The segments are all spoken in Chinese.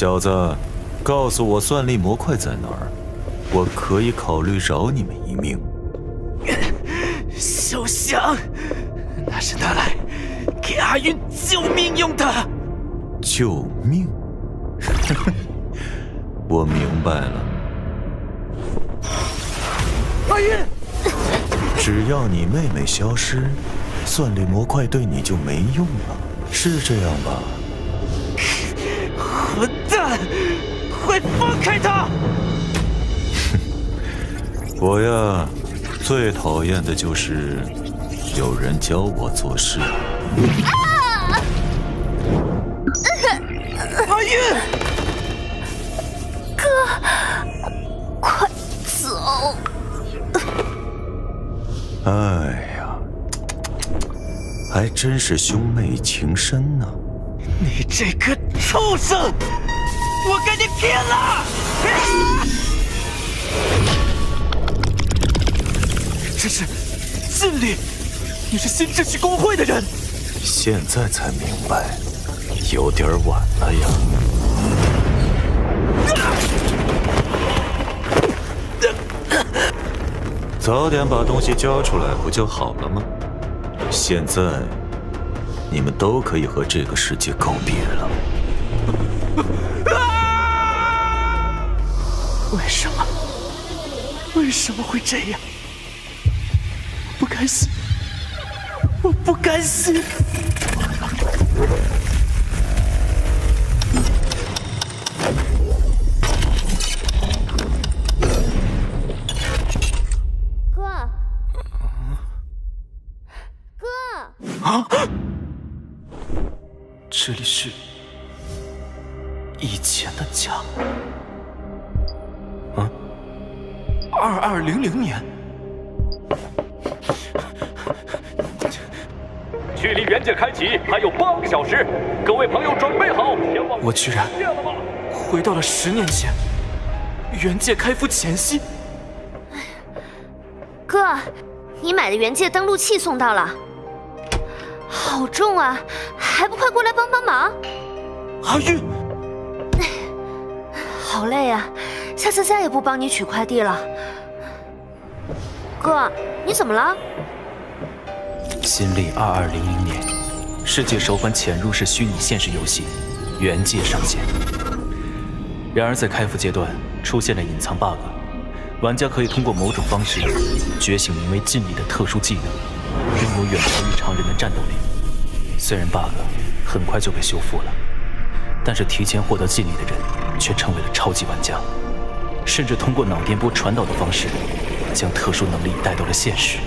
小子，告诉我算力模块在哪儿，我可以考虑饶你们一命。休想！那是拿来给阿云救命用的。救命？我明白了。阿云，只要你妹妹消失，算力模块对你就没用了，是这样吧？混蛋！快放开他！我呀，最讨厌的就是有人教我做事。阿云，哥，快走！哎呀，还真是兄妹情深呢。你这个畜生！我跟你拼了！这是禁令，你是新秩序工会的人。现在才明白，有点晚了呀。早点把东西交出来不就好了吗？现在你们都可以和这个世界告别了。为什么？为什么会这样？我不甘心！我不甘心！哥，哥，啊！这里是以前的家。2200年。距离原界开启还有8个小时，各位朋友准备好前往。我居然回到了10年前，原界开服前夕。哥，你买的原界登录器送到了，好重啊，还不快过来帮帮忙？阿玉，好累啊，下次再也不帮你取快递了。哥，你怎么了？新历2200年，世界首款潜入式虚拟现实游戏《原界》上线。然而在开服阶段出现了隐藏 bug， 玩家可以通过某种方式觉醒名为禁力的特殊技能，拥有远超于常人的战斗力。虽然 bug 很快就被修复了，但是提前获得禁力的人却成为了超级玩家，甚至通过脑电波传导的方式将特殊能力带到了现实。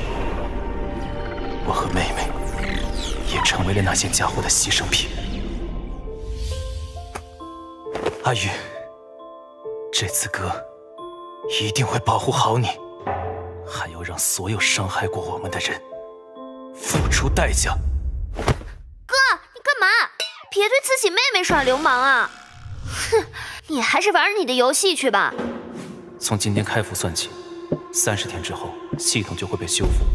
我和妹妹也成为了那些家伙的牺牲品。阿宇，这次哥一定会保护好你，还要让所有伤害过我们的人付出代价。哥，你干嘛？别对自己妹妹耍流氓啊！哼，你还是玩你的游戏去吧。从今天开服算起，30天之后系统就会被修复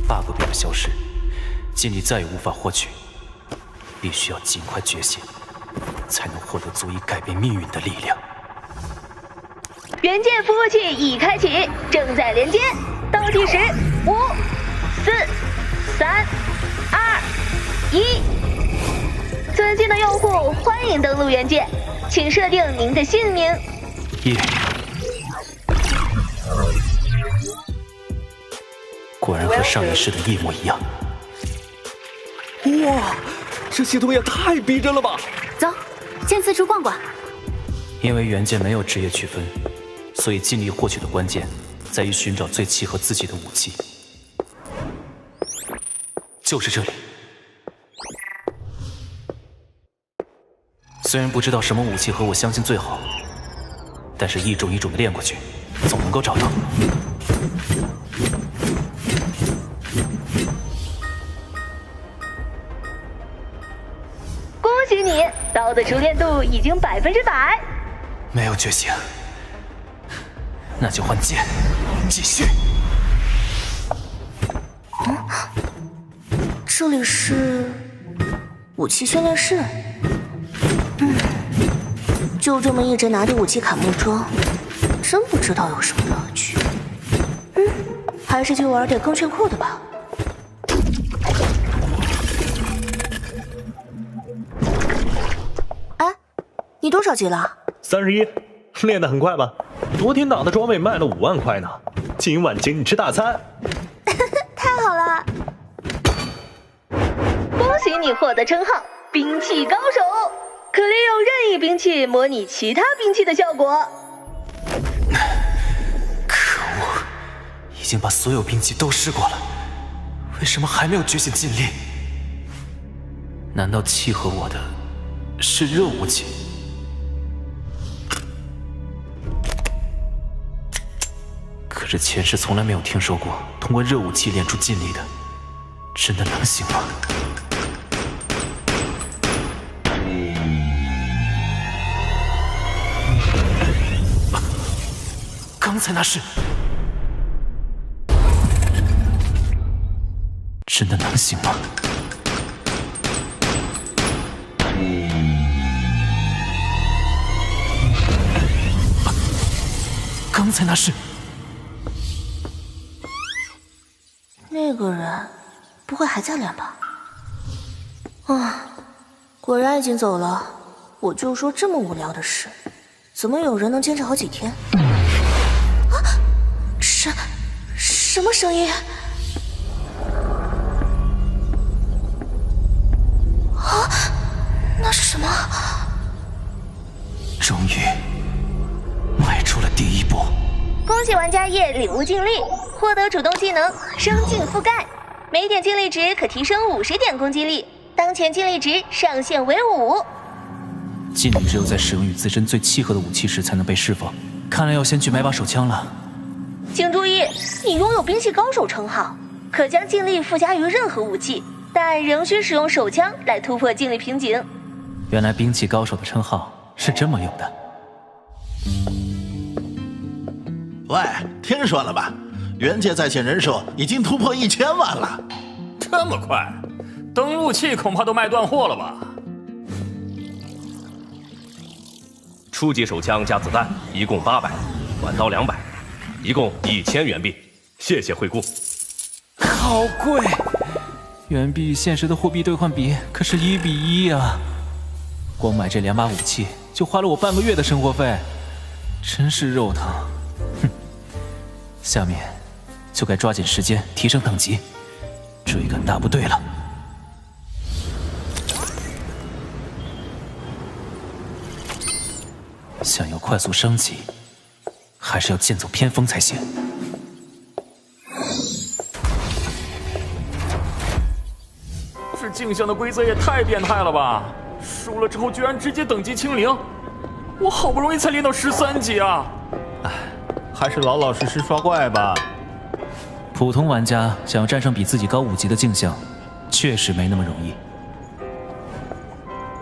，bug 便会消失，禁力再也无法获取，必须要尽快觉醒，才能获得足以改变命运的力量。原界服务器已开启，正在连接，倒计时5、4、3、2、1。尊敬的用户，欢迎登录原界，请设定您的姓名。果然和上一世的一模一样。哇，这系统也太逼真了吧！走，见四处逛逛。因为原界没有职业区分，所以尽力获取的关键在于寻找最契合自己的武器。就是这里。虽然不知道什么武器和我相性最好，但是一种一种的练过去，总能够找到。恭喜你，刀的熟练度已经100%。没有觉醒，那就换剑，继续。这里是武器训练室。就这么一直拿着武器砍木桩，真不知道有什么乐趣。还是去玩点更炫酷的吧。哎，你多少级了？31，练得很快吧？昨天打的装备卖了5万块呢，今晚请你吃大餐。太好了！恭喜你获得称号“兵器高手”，可利用任意兵器模拟其他兵器的效果。可恶，已经把所有兵器都试过了，为什么还没有觉醒尽力？难道契合我的是热武器？可是前世从来没有听说过通过热武器练出劲力的，真的能行吗？刚才那是真的能行吗？刚才那是那个人，不会还在练吧？啊，果然已经走了。我就说这么无聊的事，怎么有人能坚持好几天？啊，什么声音？啊，那是什么？终于迈出了第一步。恭喜玩家夜礼物尽力，获得主动技能生劲覆盖，每点精力值可提升50点攻击力，当前精力值上限为5。劲力只有在使用与自身最契合的武器时才能被释放，看来要先去买把手枪了。请注意，你拥有兵器高手称号，可将劲力附加于任何武器，但仍需使用手枪来突破劲力瓶颈。原来兵器高手的称号是这么用的。喂，听说了吧？原界在线人数已经突破1000万了。这么快？登录器恐怕都卖断货了吧？初级手枪加子弹一共800，短刀200，一共1000元币。谢谢惠顾。好贵，元币与现实的货币兑换比可是1比1啊！光买这2把武器就花了我半个月的生活费，真是肉疼。哼，下面就该抓紧时间提升等级，追赶大部队了。想要快速升级，还是要剑走偏锋才行。这镜像的规则也太变态了吧！输了之后居然直接等级清零，我好不容易才练到13级啊！还是老老实实刷怪吧。普通玩家想要战胜比自己高5级的镜像，确实没那么容易。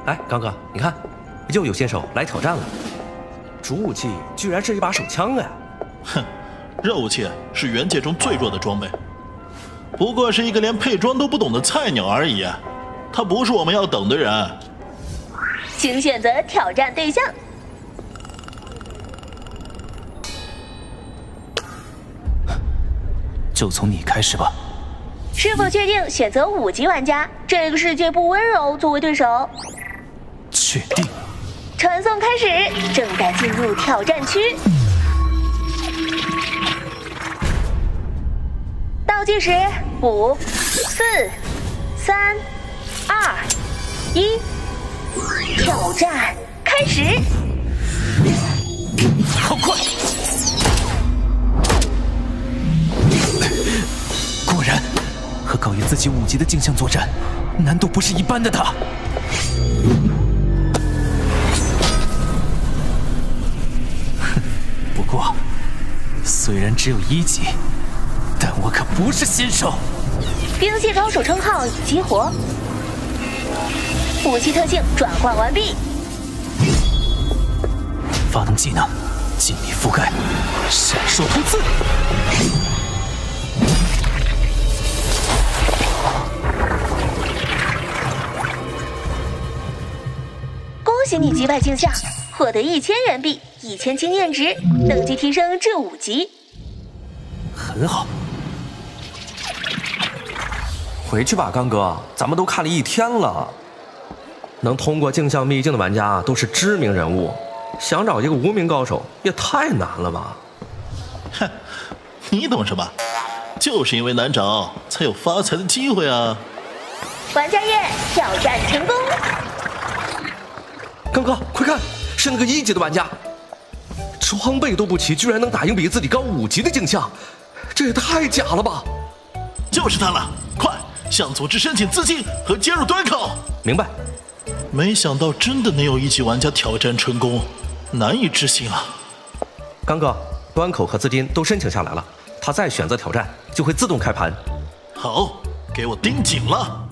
哎，刚哥，你看，又有新手来挑战了。主武器居然是一把手枪啊！哼，热武器是原界中最弱的装备，不过是一个连配装都不懂的菜鸟而已。他不是我们要等的人。请选择挑战对象。就从你开始吧。是否确定选择5级玩家？这个世界不温柔作为对手。确定。传送开始，正在进入挑战区。倒计时5、4、3、2、1，挑战开始。好快！果然，和高于自己5级的镜像作战，难度不是一般的大。不过，虽然只有1级，但我可不是新手。兵器高手称号已激活，武器特性转换完毕。发动技能，尽力覆盖，闪烁突刺。恭喜你击败镜像，获得1000元币、1000经验值，等级提升至5级。很好。回去吧，刚哥，咱们都看了1天了。能通过镜像秘境的玩家都是知名人物，想找一个无名高手也太难了吧？哼，你懂什么？就是因为难找，才有发财的机会啊！玩家页挑战成功。刚哥，快看，是那个1级的玩家，装备都不齐，居然能打赢比自己高5级的镜像，这也太假了吧！就是他了，快向组织申请资金和接入端口。明白。没想到真的能有1级玩家挑战成功，难以置信啊！刚哥，端口和资金都申请下来了，他再选择挑战就会自动开盘。好，给我盯紧了。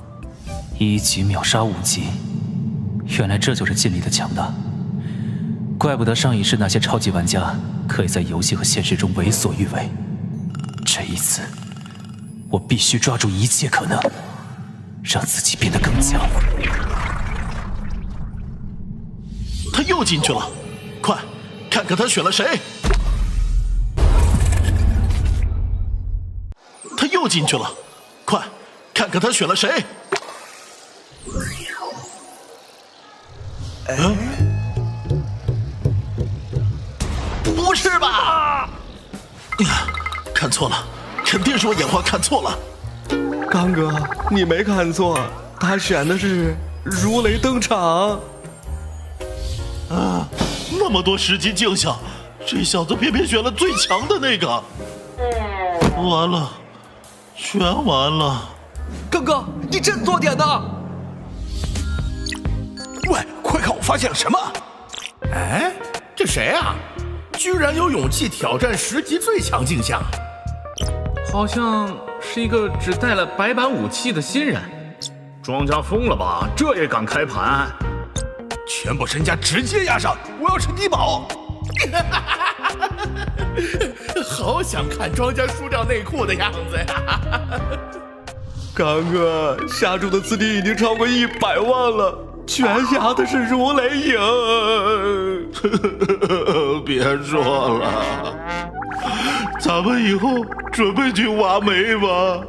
1级秒杀5级，原来这就是劲力的强大。怪不得上一世那些超级玩家可以在游戏和现实中为所欲为。这一次，我必须抓住一切可能，让自己变得更强。他又进去了，快看看他选了谁！他又进去了，快看看他选了谁！不是吧？看错了，肯定是我眼花看错了。刚哥，你没看错，他选的是如雷登场。啊，那么多10级镜像，这小子偏偏选了最强的那个，完了，全完了。刚哥，你真做点呢！喂，快看我发现了什么！哎，这谁啊？居然有勇气挑战10级最强镜像！好像是一个只带了白板武器的新人。庄家疯了吧？这也敢开盘？全部身家直接押上，我要吃低保！好想看庄家输掉内裤的样子呀！刚哥，下注的资金已经超过100万了，全下的是如雷赢。别说了，咱们以后准备去挖煤吧。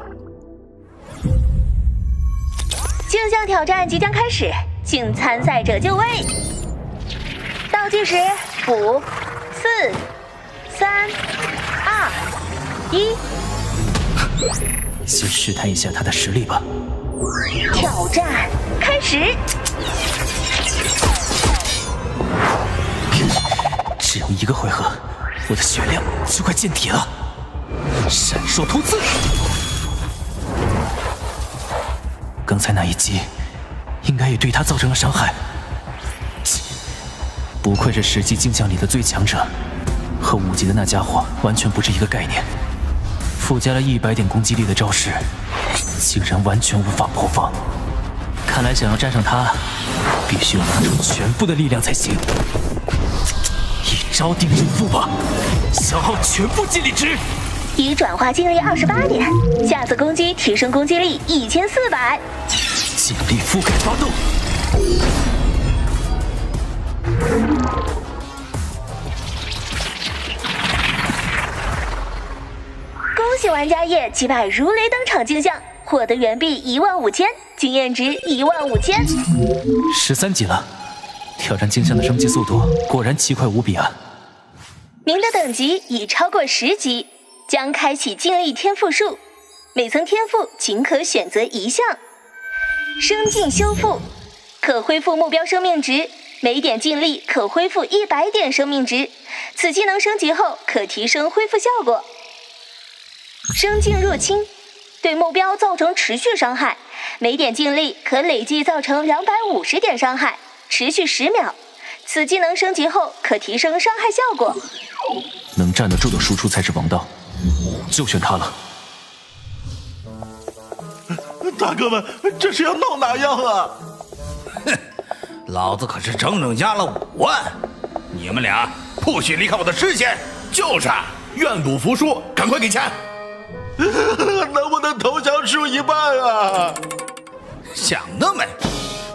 镜像挑战即将开始，请参赛者就位。倒计时5、4、3、2、1。先试探一下他的实力吧。挑战开始。只有1个回合，我的血量就快见底了。闪烁突刺。刚才那一击，应该也对他造成了伤害。不愧是10级镜像里的最强者，和5级的那家伙完全不是一个概念。附加了100点攻击力的招式，竟然完全无法破防。看来想要战胜他，必须要拿出全部的力量才行。一招定胜负吧，消耗全部劲力值。已转化精力28点，下次攻击提升攻击力1400。尽力覆盖发动。恭喜玩家叶击败如雷登场镜像，获得元币15000，经验值15000。13级了，挑战镜像的升级速度果然奇快无比啊！您的等级已超过10级，将开启净力天赋树，每层天赋仅可选择1项。生劲修复，可恢复目标生命值，每点净力可恢复100点生命值。此技能升级后可提升恢复效果。生劲入侵，对目标造成持续伤害，每点净力可累计造成250点伤害，持续10秒。此技能升级后可提升伤害效果。能站得住的输出才是王道，就选他了。大哥们，这是要闹哪样啊？哼，老子可是整整押了5万，你们俩不许离开我的视线！就是，愿赌服输，赶快给钱！能不能投降输一半啊？想得美！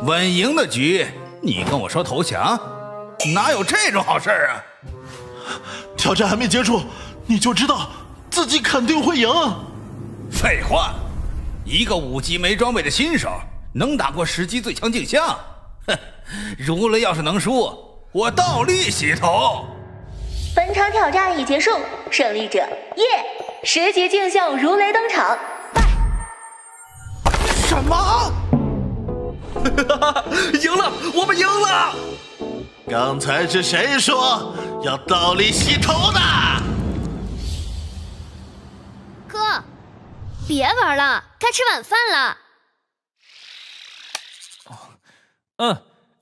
稳赢的局，你跟我说投降？哪有这种好事啊？挑战还没结束，你就知道自己肯定会赢。废话，一个5级没装备的新手能打过10级最强镜像？哼，如雷要是能输，我倒立洗头。本场挑战已结束，胜利者耶！10级镜像如雷登场。拜。什么？赢了，我们赢了！刚才是谁说要倒立洗头的？哥，别玩了，该吃晚饭了。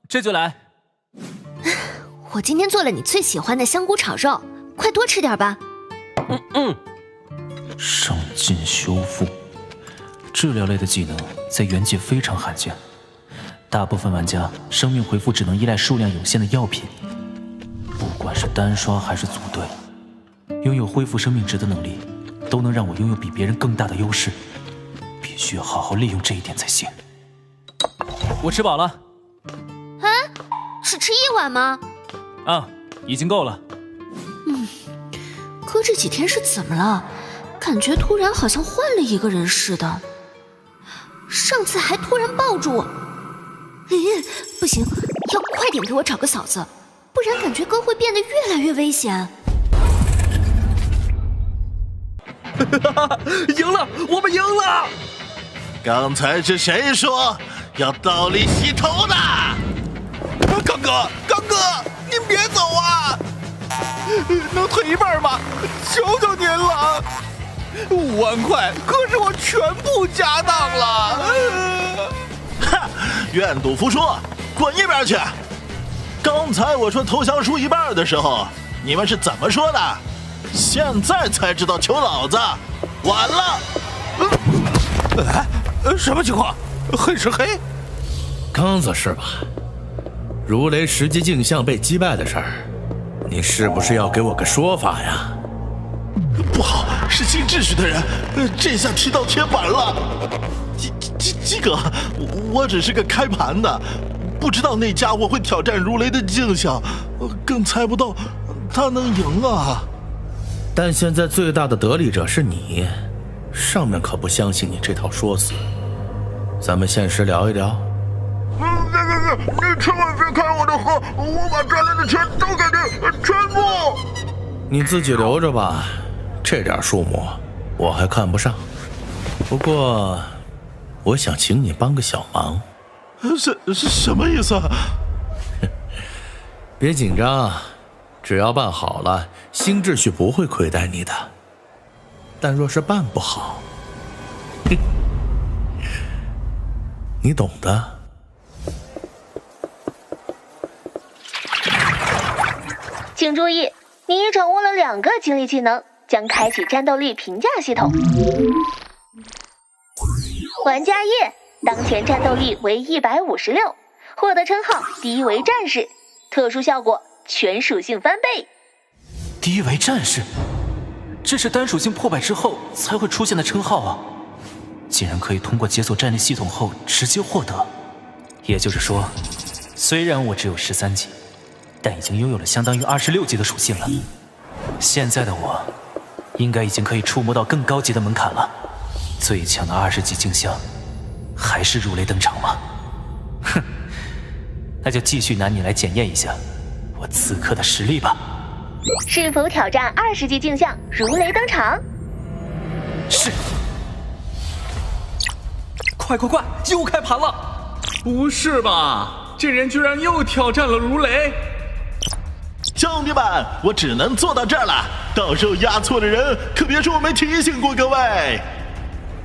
这就来。我今天做了你最喜欢的香菇炒肉，快多吃点吧。上劲修复，治疗类的技能在原界非常罕见，大部分玩家生命回复只能依赖数量有限的药品。不管是单刷还是组队，拥有恢复生命值的能力，都能让我拥有比别人更大的优势。必须要好好利用这一点才行。我吃饱了。啊，只吃1碗吗？已经够了。哥这几天是怎么了？感觉突然好像换了一个人似的。上次还突然抱住我。不行，要快点给我找个嫂子，不然感觉哥会变得越来越危险。赢了，我们赢了！刚才是谁说要倒立洗头的？刚哥，您别走啊！能退一半吗？求求您了！5万块可是我全部家当了。哈，愿赌服输，滚一边去！刚才我说投降输一半的时候，你们是怎么说的？现在才知道求老子，晚了！什么情况？黑是黑？刚子是吧？如雷10级镜像被击败的事儿，你是不是要给我个说法呀？不好，是新秩序的人，这下踢到铁板了。鸡哥，我只是个开盘的，不知道那家伙会挑战如雷的镜像，更猜不到他能赢啊。但现在最大的得利者是你，上面可不相信你这套说辞。咱们现实聊一聊。你千万别开我的盒，我把赚来的钱都给你，全部。你自己留着吧，这点数目我还看不上。不过，我想请你帮个小忙。什么意思啊？别紧张，只要办好了，新秩序不会亏待你的。但若是办不好，你懂的。请注意，你已掌握了2个激励技能，将开启战斗力评价系统。玩家叶当前战斗力为156，获得称号低维战士，特殊效果全属性翻倍。低维战士，这是单属性破百之后才会出现的称号啊！竟然可以通过解锁战力系统后直接获得。也就是说，虽然我只有13级，但已经拥有了相当于26级的属性了。现在的我，应该已经可以触摸到更高级的门槛了。最强的20级镜像，还是如雷登场吗？哼，那就继续拿你来检验一下我此刻的实力吧。是否挑战20级镜像如雷登场？是。快，又开盘了！不是吧？这人居然又挑战了如雷！兄弟们，我只能做到这儿了。到时候押错的人，可别说我没提醒过各位。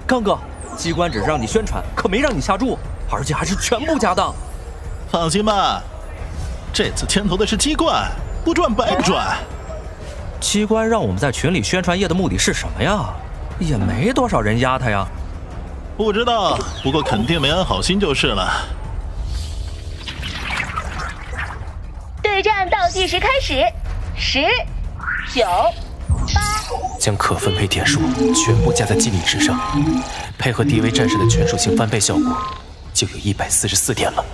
刚哥，机关只是让你宣传，可没让你下注，而且还是全部家当。放心吧，这次牵头的是机关，不赚白赚。机关让我们在群里宣传业的目的是什么呀？也没多少人压他呀。不知道，不过肯定没安好心就是了。对战倒计时开始，10、9、8。将可分配点数全部加在激励值上，配合低维战士的全属性翻倍效果，就有144点了。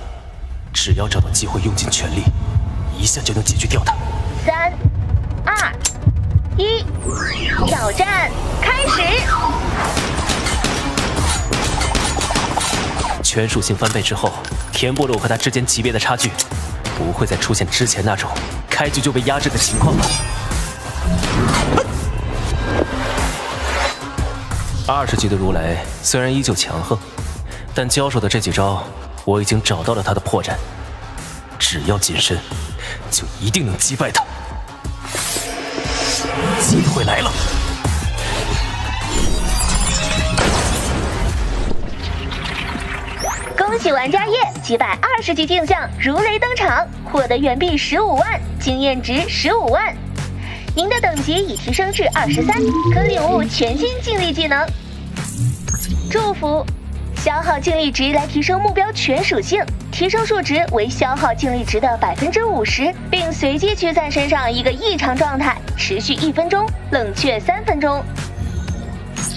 只要找到机会用尽全力，一下就能解决掉它。3、2、1，挑战开始！全属性翻倍之后，填补了我和他之间级别的差距，不会再出现之前那种开局就被压制的情况了。20级的如雷虽然依旧强横，但交手的这几招，我已经找到了他的破绽。只要谨慎，就一定能击败他。机会来了！恭喜玩家叶击败20级镜像如雷登场，获得元币15万，经验值15万。您的等级已提升至23，可领悟全新静力技能。祝福，消耗静力值来提升目标全属性，提升数值为消耗静力值的50%，并随机驱散身上一个异常状态，持续1分钟，冷却3分钟。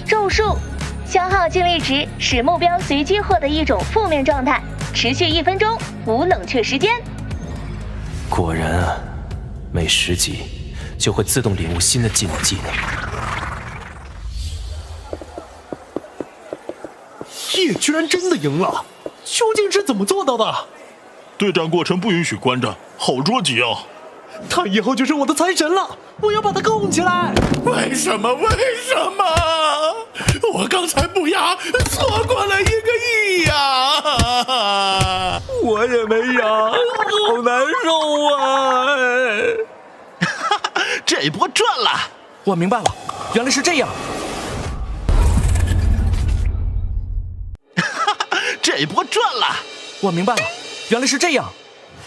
咒术，消耗静力值使目标随机获得一种负面状态，持续1分钟，无冷却时间。果然啊，每10级就会自动领悟新的技能技能。叶居然真的赢了，究竟是怎么做到的？对战过程不允许观战，好捉急啊！他以后就是我的财神了，我要把他供起来。为什么？我刚才不压，错过了1个亿呀！我也没压，好难受啊！这一波赚了！我明白了，原来是这样。这一波赚了！我明白了，原来是这样。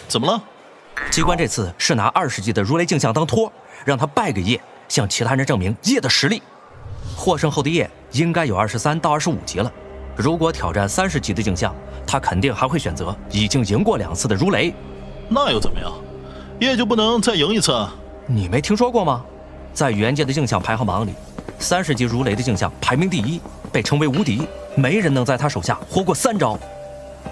怎么了？机关这次是拿20级的如雷镜像当托，让他败给叶，向其他人证明叶的实力。获胜后的叶应该有23到25级了。如果挑战30级的镜像，他肯定还会选择已经赢过2次的如雷。那又怎么样？叶就不能再赢一次？你没听说过吗？在元界的镜像排行榜里，30级如雷的镜像排名第1，被称为无敌，没人能在他手下活过3招。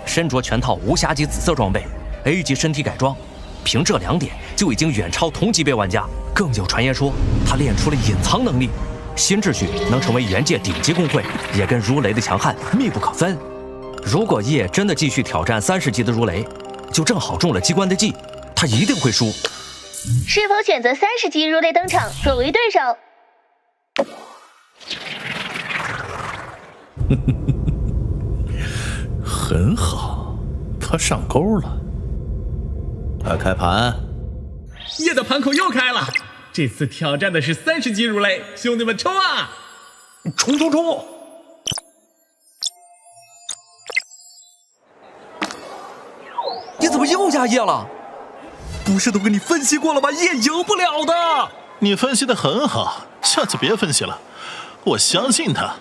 身着全套无暇级紫色装备 ，A 级身体改装，凭这2点就已经远超同级别玩家。更有传言说他练出了隐藏能力，新秩序能成为元界顶级公会，也跟如雷的强悍密不可分。如果叶真的继续挑战30级的如雷，就正好中了机关的计，他一定会输。是否选择30级如雷登场作为对手？很好，他上钩了。快开盘！叶的盘口又开了，这次挑战的是30级如雷，兄弟们冲啊！冲！你怎么又压叶了？不是都跟你分析过了吗？叶赢不了的。你分析的很好，下次别分析了，我相信他。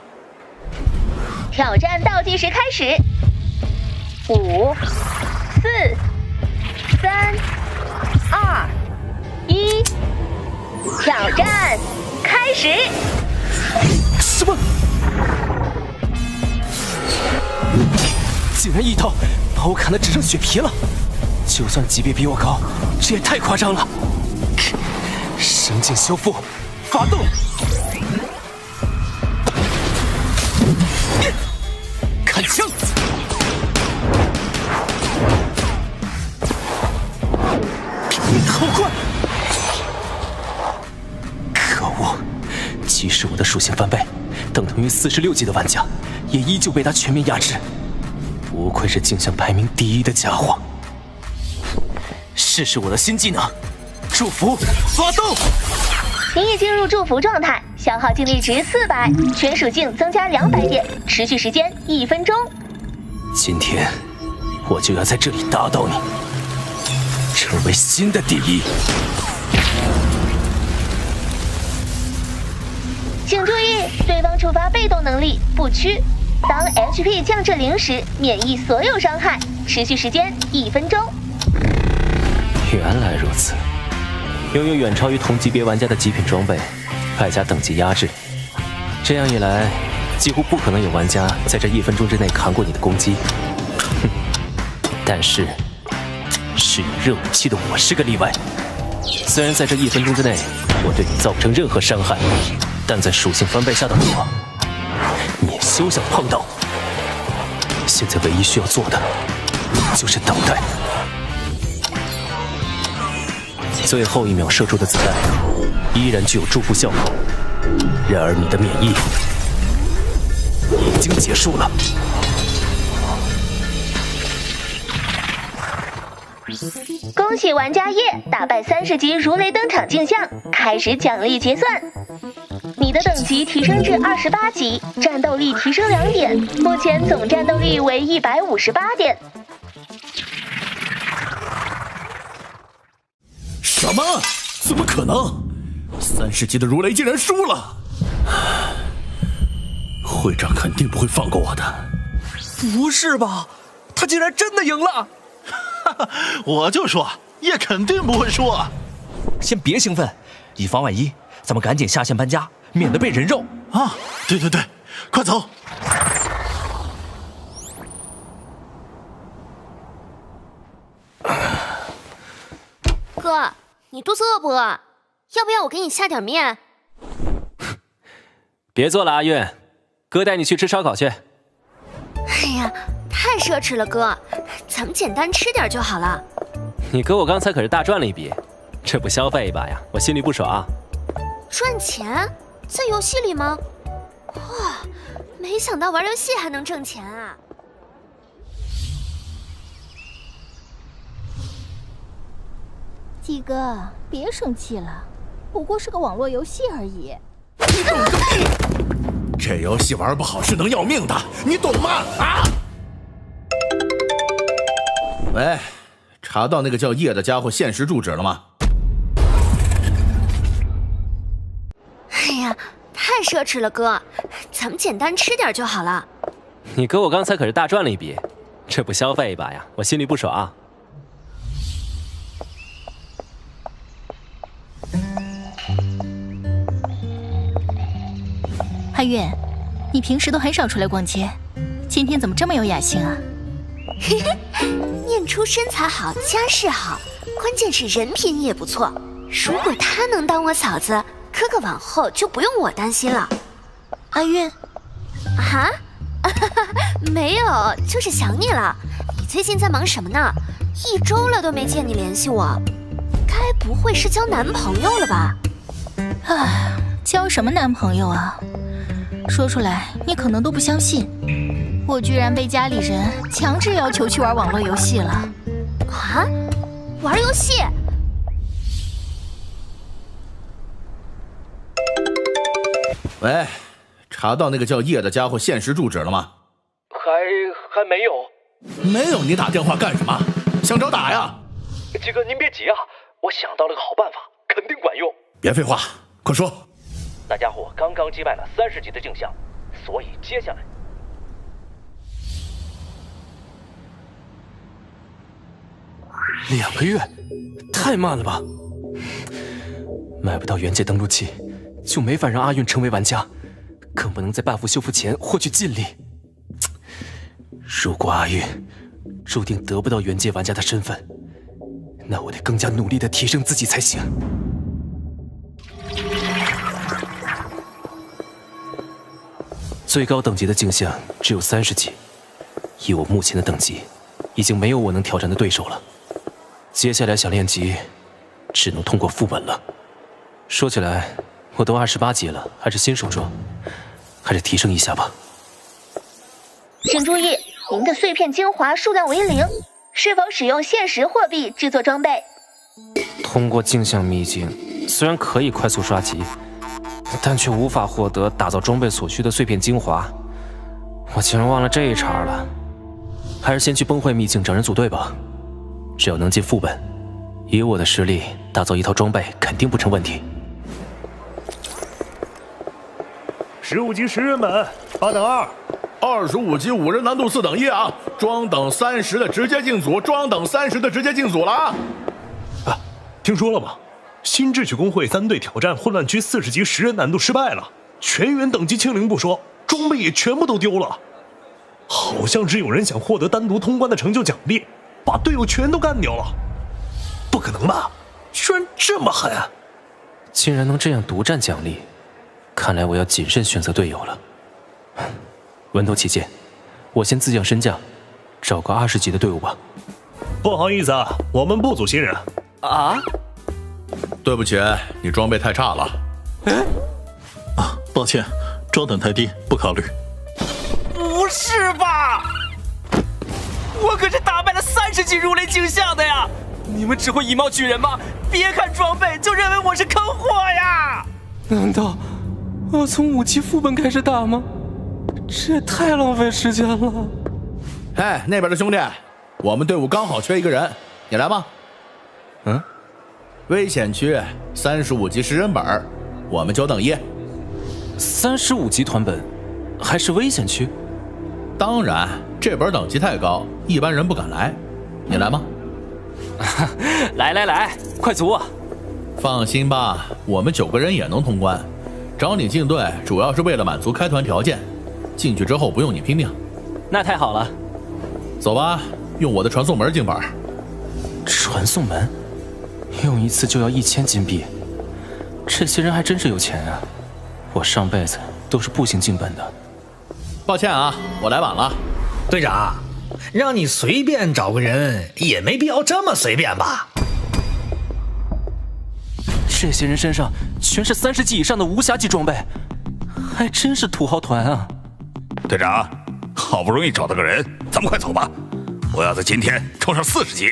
挑战倒计时开始，5、4、3、2、1，挑战开始。什么？竟然一刀把我砍得只剩血皮了！就算级别比我高，这也太夸张了！神境修复，发动！砍枪！好快！可恶！即使我的属性翻倍，等同于46级的玩家，也依旧被他全面压制。不愧是镜像排名第1的家伙。试试我的新技能，祝福发动！您已进入祝福状态，消耗净力值400，全属性增加200点，持续时间1分钟。今天我就要在这里打倒你，成为新的第1。请注意，对方触发被动能力不屈，当 HP 降至0时，免疫所有伤害，持续时间1分钟。原来如此，拥有远超于同级别玩家的极品装备，外加等级压制，这样一来，几乎不可能有玩家在这1分钟之内扛过你的攻击。哼！但是，使用热武器的我是个例外。虽然在这1分钟之内我对你造不成任何伤害，但在属性翻倍下的我，你也休想碰到。现在唯一需要做的就是等待。最后1秒射出的子弹依然具有祝福效果，然而你的免疫已经结束了。恭喜玩家叶打败30级如雷登场镜像，开始奖励结算。你的等级提升至28级，战斗力提升2点，目前总战斗力为158点。什么？怎么可能？30级的如雷竟然输了！会长肯定不会放过我的。不是吧？他竟然真的赢了！我就说叶肯定不会输啊！先别兴奋，以防万一，咱们赶紧下线搬家，免得被人肉啊！对对对，快走！哥，你肚子饿不饿？要不要我给你下点面？别做了，阿运，哥带你去吃烧烤去。哎呀，太奢侈了，哥，咱们简单吃点就好了。你哥我刚才可是大赚了一笔，这不消费一把呀，我心里不爽。赚钱？在游戏里吗？哇，没想到玩游戏还能挣钱啊！鸡哥，别生气了，不过是个网络游戏而已。你懂个屁！这游戏玩不好是能要命的，你懂吗？啊！喂，查到那个叫叶的家伙现实住址了吗？哎呀，太奢侈了，哥，咱们简单吃点就好了。你哥我刚才可是大赚了一笔，这不消费一把呀，我心里不爽。阿月，你平时都很少出来逛街，今天怎么这么有雅兴啊？嘿嘿，念初身材好，家世好，关键是人品也不错。如果她能当我嫂子，哥哥往后就不用我担心了。阿月，啊？没有，就是想你了。你最近在忙什么呢？1周了都没见你联系我，该不会是交男朋友了吧？唉，交什么男朋友啊？说出来你可能都不相信，我居然被家里人强制要求去玩网络游戏了。啊？玩游戏？喂，查到那个叫叶的家伙现实住址了吗？还没有。没有，你打电话干什么？想找打呀？鸡哥您别急啊，我想到了个好办法，肯定管用。别废话，快说。那家伙刚刚击败了30级的镜像，所以接下来2个月，太慢了吧？买不到原界登录器，就没法让阿运成为玩家，更不能在 buff 修复前获取禁令。如果阿运注定得不到原界玩家的身份，那我得更加努力地提升自己才行。最高等级的镜像只有30级，以我目前的等级，已经没有我能挑战的对手了。接下来想练级，只能通过副本了。说起来，我都28级了，还是新手装，还是提升一下吧。请注意，您的碎片精华数量为0，是否使用现实货币制作装备？通过镜像秘境，虽然可以快速刷级，但却无法获得打造装备所需的碎片精华。我竟然忘了这一茬了，还是先去崩坏秘境找人组队吧。只要能进副本，以我的实力打造一套装备肯定不成问题。15级10人本，8等2。25级5人难度4等1啊！装等30的直接进组，装等30的直接进组了啊！啊，听说了吗？新智取公会3队挑战混乱区40级10人难度失败了，全员等级清零不说，装备也全部都丢了。好像是有人想获得单独通关的成就奖励，把队友全都干掉了。不可能吧？居然这么狠！竟然能这样独占奖励，看来我要谨慎选择队友了。问头起见，我先自降身价，找个20级的队伍吧。不好意思啊，我们不组新人。啊？对不起，你装备太差了。啊，抱歉，装等太低，不考虑。不是吧？我可是打败了30级如雷镜像的呀！你们只会以貌取人吗？别看装备就认为我是坑货呀？难道我从5级副本开始打吗？这也太浪费时间了。哎，那边的兄弟，我们队伍刚好缺一个人，你来吗？危险区35级10人本，我们9等1。35级团本，还是危险区？当然，这本等级太高，一般人不敢来。你来吗？来，快组啊！放心吧，我们9个人也能通关。找你进队主要是为了满足开团条件，进去之后不用你拼命。那太好了。走吧，用我的传送门进本。传送门？用一次就要1000金币，这些人还真是有钱啊！我上辈子都是步行进本的。抱歉啊，我来晚了。队长，让你随便找个人也没必要这么随便吧？这些人身上全是30级以上的无暇级装备，还真是土豪团啊！队长，好不容易找到个人，咱们快走吧！我要在今天冲上40级。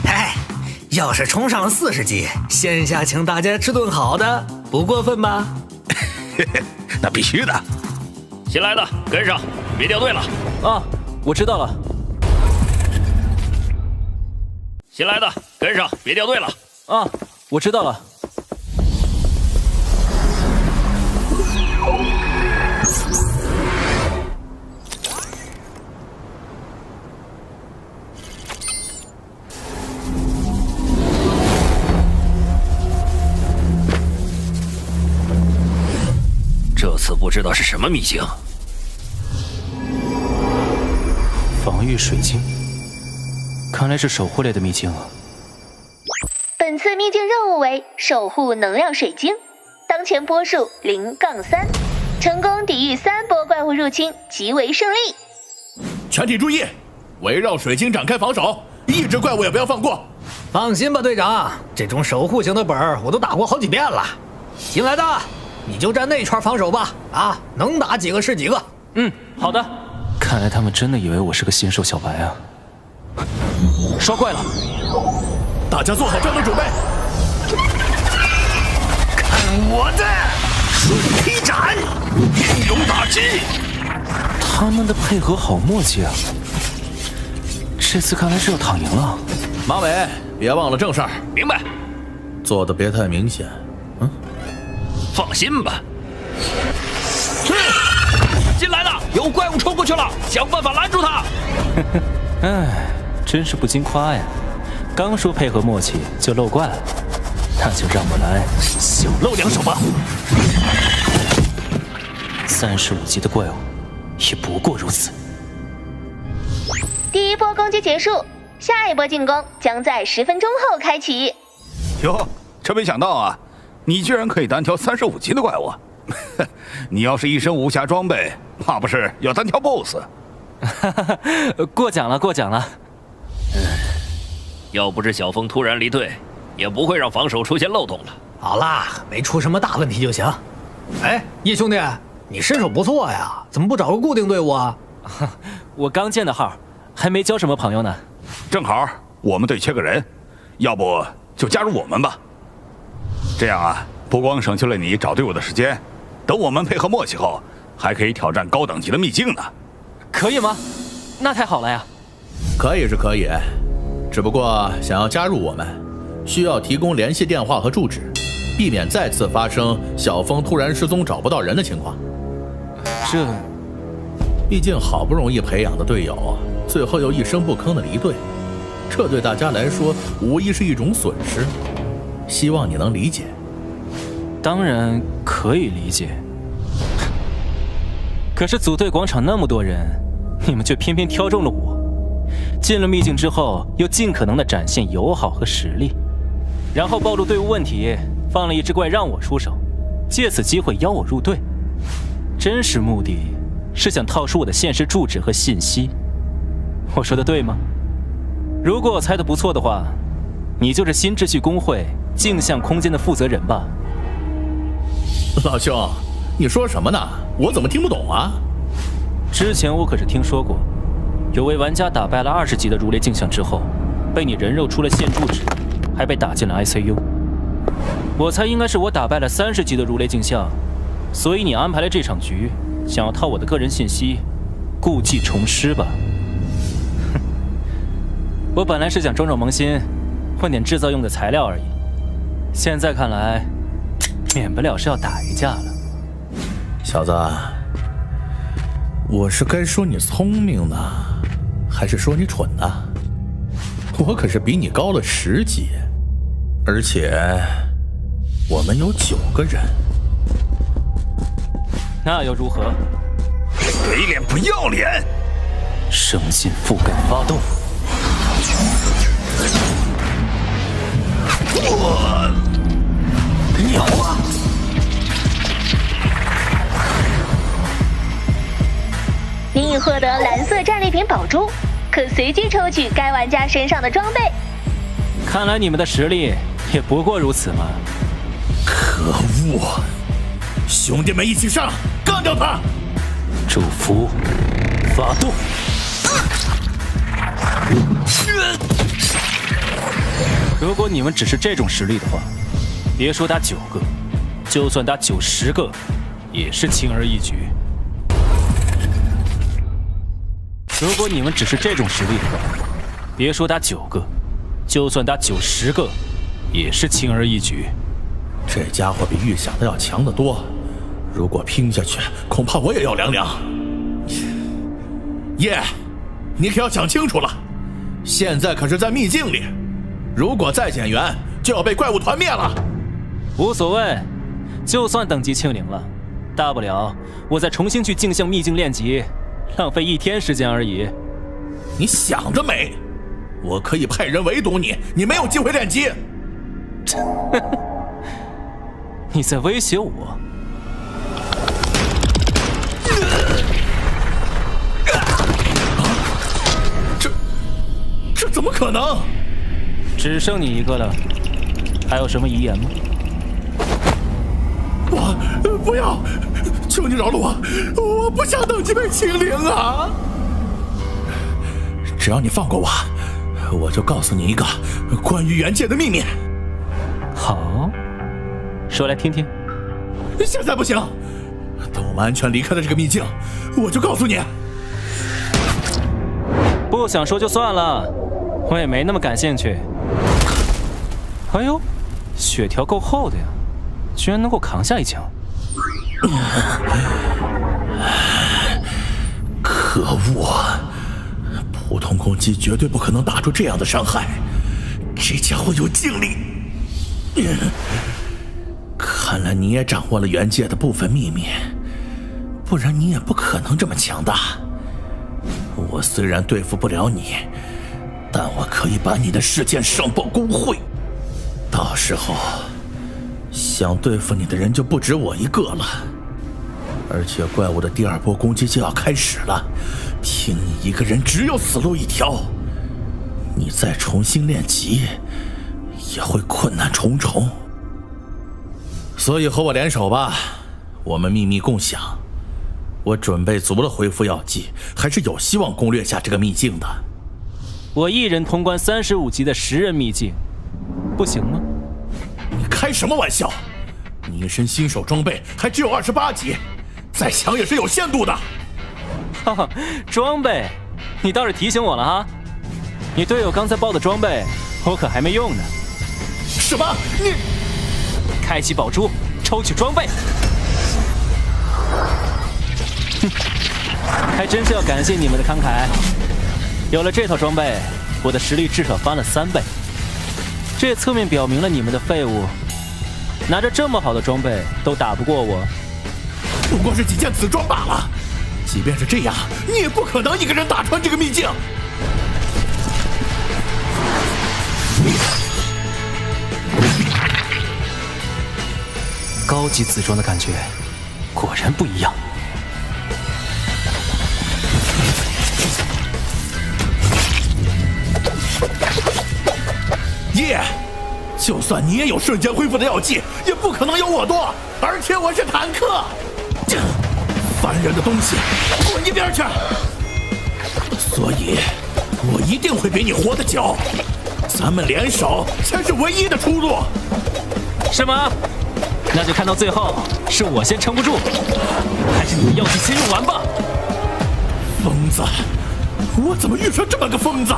哎，要是冲上了40级，线下请大家吃顿好的，不过分吧？那必须的。新来的跟上，别掉队了。啊，我知道了。新来的跟上，别掉队了。啊，我知道了。这次不知道是什么秘境。防御水晶，看来是守护类的秘境啊。本次秘境任务为守护能量水晶，当前波数0-3，成功抵御3波怪物入侵即为胜利。全体注意，围绕水晶展开防守，一只怪物也不要放过。放心吧，队长，这种守护型的本儿我都打过好几遍了。新来的，你就站那圈防守吧，啊，能打几个是几个。好的。看来他们真的以为我是个新手小白啊！刷怪了，大家做好战斗准备。看我的水劈斩，英勇打击！他们的配合好默契啊！这次看来是要躺赢了。马尾，别忘了正事儿。明白。做的别太明显。放心吧。进来了，有怪物冲过去了，想办法拦住他。哎，真是不禁夸呀！刚说配合默契就漏怪了，那就让我来小露2手吧。35级的怪物也不过如此。第一波攻击结束，下一波进攻将在10分钟后开启。哟，真没想到啊，你居然可以单挑35级的怪物。你要是一身无暇装备，怕不是要单挑 BOSS？ 过奖了，过奖了。要不是小峰突然离队，也不会让防守出现漏洞了。好啦，没出什么大问题就行。哎，叶兄弟，你身手不错呀，怎么不找个固定队伍啊？我刚建的号，还没交什么朋友呢。正好我们队缺个人，要不就加入我们吧。这样啊，不光省去了你找队伍的时间，等我们配合默契后，还可以挑战高等级的秘境呢。可以吗？那太好了呀。可以是可以，只不过想要加入我们，需要提供联系电话和住址，避免再次发生小峰突然失踪找不到人的情况。这，毕竟好不容易培养的队友，最后又一声不吭的离队，这对大家来说无疑是一种损失。希望你能理解。当然可以理解。可是组队广场那么多人，你们却偏偏挑中了我，进了秘境之后，又尽可能的展现友好和实力，然后暴露队伍问题，放了一只怪让我出手，借此机会邀我入队。真实目的是想套出我的现实住址和信息。我说的对吗？如果我猜的不错的话，你就是新秩序公会镜像空间的负责人吧？老兄，你说什么呢？我怎么听不懂啊？之前我可是听说过，有位玩家打败了20级的如雷镜像之后，被你人肉出了现住址，还被打进了 ICU。我猜应该是我打败了30级的如雷镜像，所以你安排了这场局，想要套我的个人信息，故技重施吧？哼，我本来是想装萌新，混点制造用的材料而已，现在看来，免不了是要打一架了。小子，我是该说你聪明呢，还是说你蠢呢？我可是比你高了10级，而且我们有9个人。那又如何？给脸不要脸！生信覆盖发动。鸟啊！你已获得蓝色战利品宝珠，可随机抽取该玩家身上的装备。看来你们的实力也不过如此嘛！可恶！兄弟们一起上，干掉他！祝福，发动！如果你们只是这种实力的话，别说打9个，就算打90个，也是轻而易举。如果你们只是这种实力的话，别说打9个，就算打90个，也是轻而易举。这家伙比预想的要强得多，如果拼下去，恐怕我也要凉凉。耶，你可要想清楚了，现在可是在秘境里，如果再减员，就要被怪物团灭了。无所谓，就算等级清零了，大不了我再重新去镜像秘境练级，浪费1天时间而已。你想得美！我可以派人围堵你，你没有机会练级。你在威胁我？这怎么可能？只剩你一个了，还有什么遗言吗？我不要，求你饶了我，我不想等级被清零啊！只要你放过我，我就告诉你一个关于元界的秘密。好，说来听听。现在不行，等我们安全离开了这个秘境，我就告诉你。不想说就算了，我也没那么感兴趣。哎呦，血条够厚的呀，居然能够扛下一枪。可恶！普通攻击绝对不可能打出这样的伤害，这家伙有劲力。看来你也掌握了元界的部分秘密，不然你也不可能这么强大。我虽然对付不了你，但我可以把你的事件上报公会，到时候想对付你的人就不止我一个了。而且怪物的第2波攻击就要开始了，凭你一个人只有死路一条，你再重新练级也会困难重重。所以和我联手吧，我们秘密共享。我准备足了恢复药剂，还是有希望攻略下这个秘境的。我一人通关35级的10人秘境，不行吗？你开什么玩笑？你一身新手装备还只有28级，再强也是有限度的。哈哈，装备，你倒是提醒我了哈。你队友刚才报的装备，我可还没用呢。什么？你？开启宝珠，抽取装备。哼，还真是要感谢你们的慷慨。有了这套装备，我的实力至少翻了3倍。这侧面表明了你们的废物，拿着这么好的装备都打不过我。不过是几件死装罢了，即便是这样，你也不可能一个人打穿这个秘境。高级紫装的感觉果然不一样。耶！就算你也有瞬间恢复的药剂，也不可能有我多，而且我是坦克。烦人的东西，滚一边去！所以，我一定会比你活得久。咱们联手才是唯一的出路。是吗？那就看到最后是我先撑不住，还是你的药剂先用完吧。疯子，我怎么遇上这么个疯子？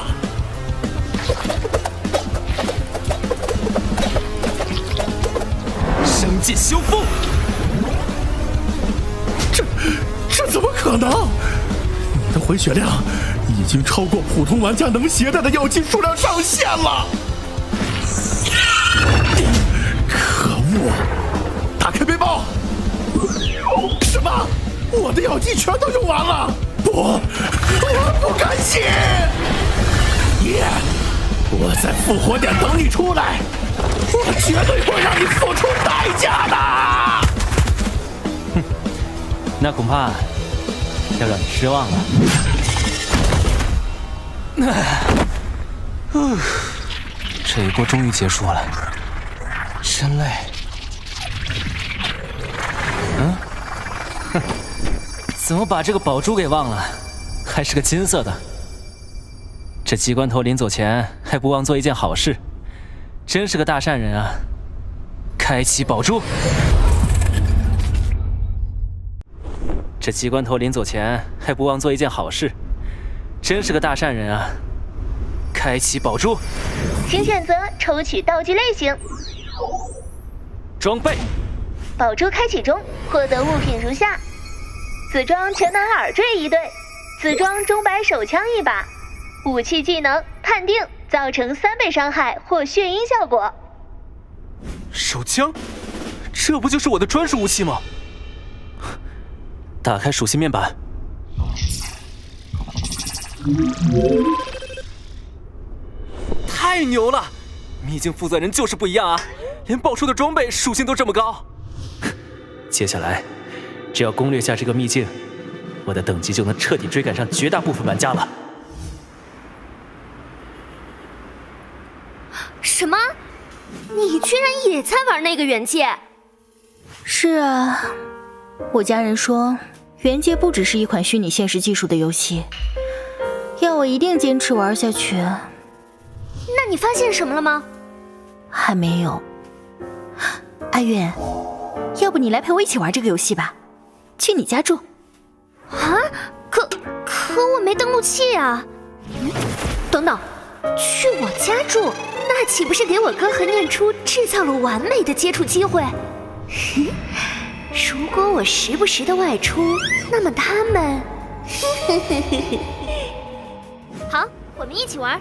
生剑修复，这怎么可能？你的回血量已经超过普通玩家能携带的药剂数量上限了。可恶！打开背包。什么？我的药剂全都用完了？不，我不甘心！耶！我在复活点等你出来，我绝对会让你付出代价的。哼，那恐怕要让你失望了。这一波终于结束了，真累。哼，怎么把这个宝珠给忘了？还是个金色的。这机关头临走前还不忘做一件好事，真是个大善人啊！开启宝珠。这机关头临走前还不忘做一件好事，真是个大善人啊！开启宝珠。请选择抽取道具类型。装备。宝珠开启中，获得物品如下：紫装全能耳坠1对，紫装钟摆手枪1把。武器技能判定，造成3倍伤害或眩晕效果。手枪，这不就是我的专属武器吗？打开属性面板。太牛了！秘境负责人就是不一样啊，连爆出的装备属性都这么高。接下来，只要攻略下这个秘境，我的等级就能彻底追赶上绝大部分玩家了。什么？你居然也在玩那个原界？是啊，我家人说原界不只是一款虚拟现实技术的游戏，要我一定坚持玩下去。那你发现什么了吗？还没有。阿韵，要不你来陪我一起玩这个游戏吧？去你家住。啊？可我没登录器啊！等等，去我家住，那岂不是给我哥和念初制造了完美的接触机会？如果我时不时的外出，那么他们……好，我们一起玩。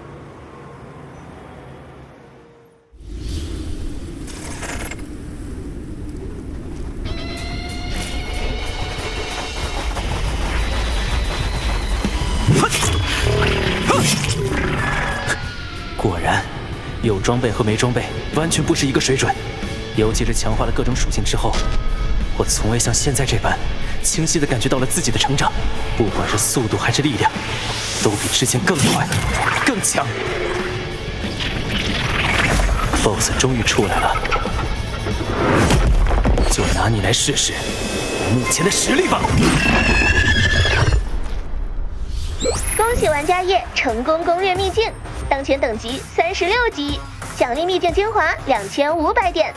果然，有装备和没装备完全不是一个水准。尤其是强化了各种属性之后，我从未像现在这般清晰地感觉到了自己的成长，不管是速度还是力量，都比之前更快、更强。BOSS 终于出来了，就拿你来试试我目前的实力吧。恭喜玩家叶成功攻略秘境，当前等级36级，奖励秘境精华2500点，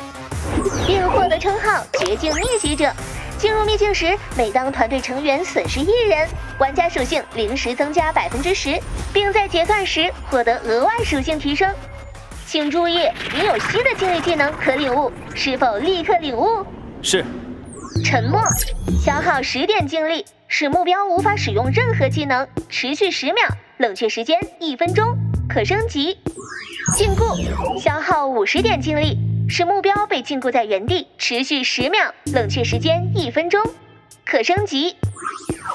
并获得称号绝境逆袭者。进入秘境时，每当团队成员损失1人，玩家属性临时增加10%，并在结算时获得额外属性提升。请注意，你有新的精力技能可领悟，是否立刻领悟？是。沉默，消耗10点精力，使目标无法使用任何技能，持续10秒，冷却时间1分钟，可升级。禁锢，消耗50点精力，使目标被禁锢在原地，持续10秒，冷却时间1分钟，可升级。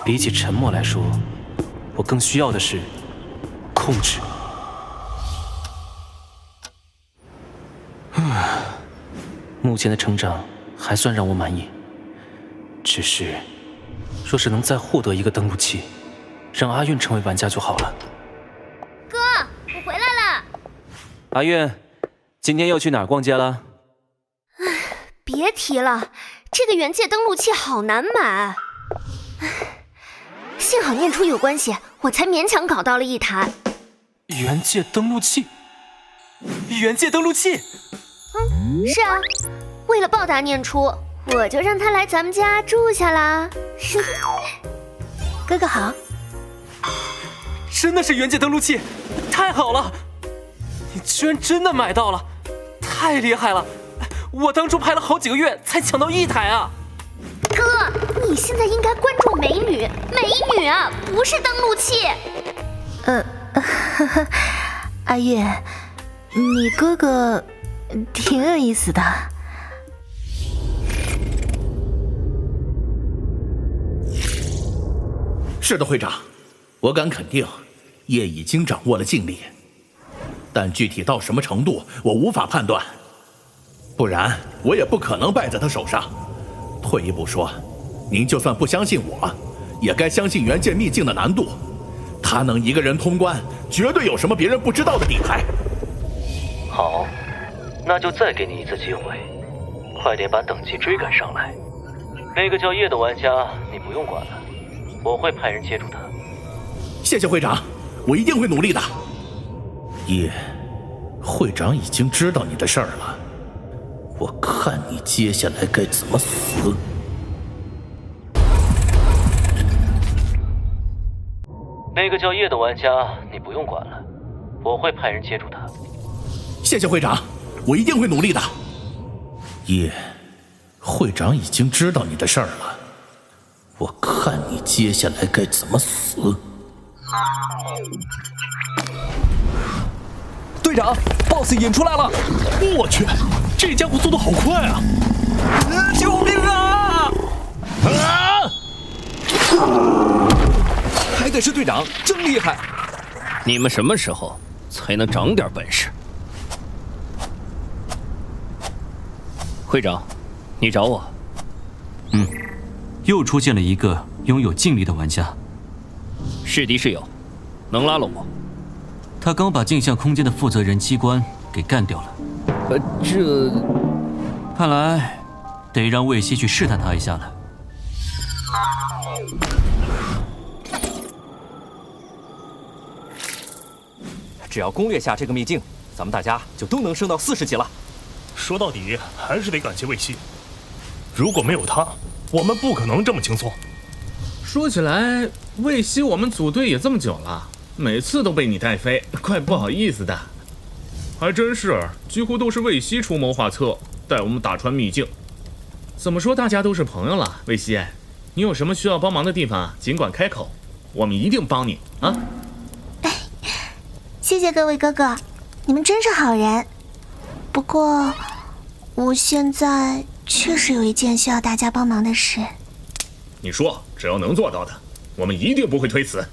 比起沉默来说，我更需要的是控制。目前的成长还算让我满意，只是若是能再获得一个登录器，让阿运成为玩家就好了。哥，我回来了。阿运，今天又去哪儿逛街了？别提了，这个元界登录器好难买。幸好念初有关系，我才勉强搞到了一台。元界登录器？元界登录器？是啊，为了报答念初，我就让他来咱们家住下啦。哥哥好。真的是元界登录器，太好了！你居然真的买到了，太厉害了！我当初排了好几个月才抢到一台啊！哥，你现在应该关注美女，美女啊，不是登录器。阿月，你哥哥挺有意思的。是的，会长，我敢肯定，叶已经掌握了劲力，但具体到什么程度，我无法判断。不然，我也不可能败在他手上。退一步说，您就算不相信我，也该相信元界秘境的难度。他能一个人通关，绝对有什么别人不知道的底牌。好，那就再给你一次机会，快点把等级追赶上来。那个叫叶的玩家，你不用管了，我会派人接住他。谢谢会长，我一定会努力的。叶，会长已经知道你的事儿了，我看你接下来该怎么死。那个叫叶的玩家，你不用管了，我会派人接住他。谢谢会长，我一定会努力的。叶，会长已经知道你的事儿了，我看你接下来该怎么死。队长 ，BOSS 引出来了！我去，这家伙速度好快啊！救命啊！还得是队长，真厉害！你们什么时候才能长点本事？会长，你找我？又出现了一个拥有劲力的玩家。是敌是友，能拉拢我？他刚把镜像空间的负责人机关给干掉了。这看来得让魏西去试探他一下了。只要攻略下这个秘境，咱们大家就都能升到40级了。说到底，还是得感谢魏西。如果没有他，我们不可能这么轻松。说起来，魏西我们组队也这么久了，每次都被你带飞，怪不好意思的。还真是，几乎都是魏西出谋划策，带我们打穿秘境。怎么说，大家都是朋友了。魏西，你有什么需要帮忙的地方，尽管开口，我们一定帮你啊！谢谢各位哥哥，你们真是好人。不过，我现在确实有一件需要大家帮忙的事。你说，只要能做到的，我们一定不会推辞。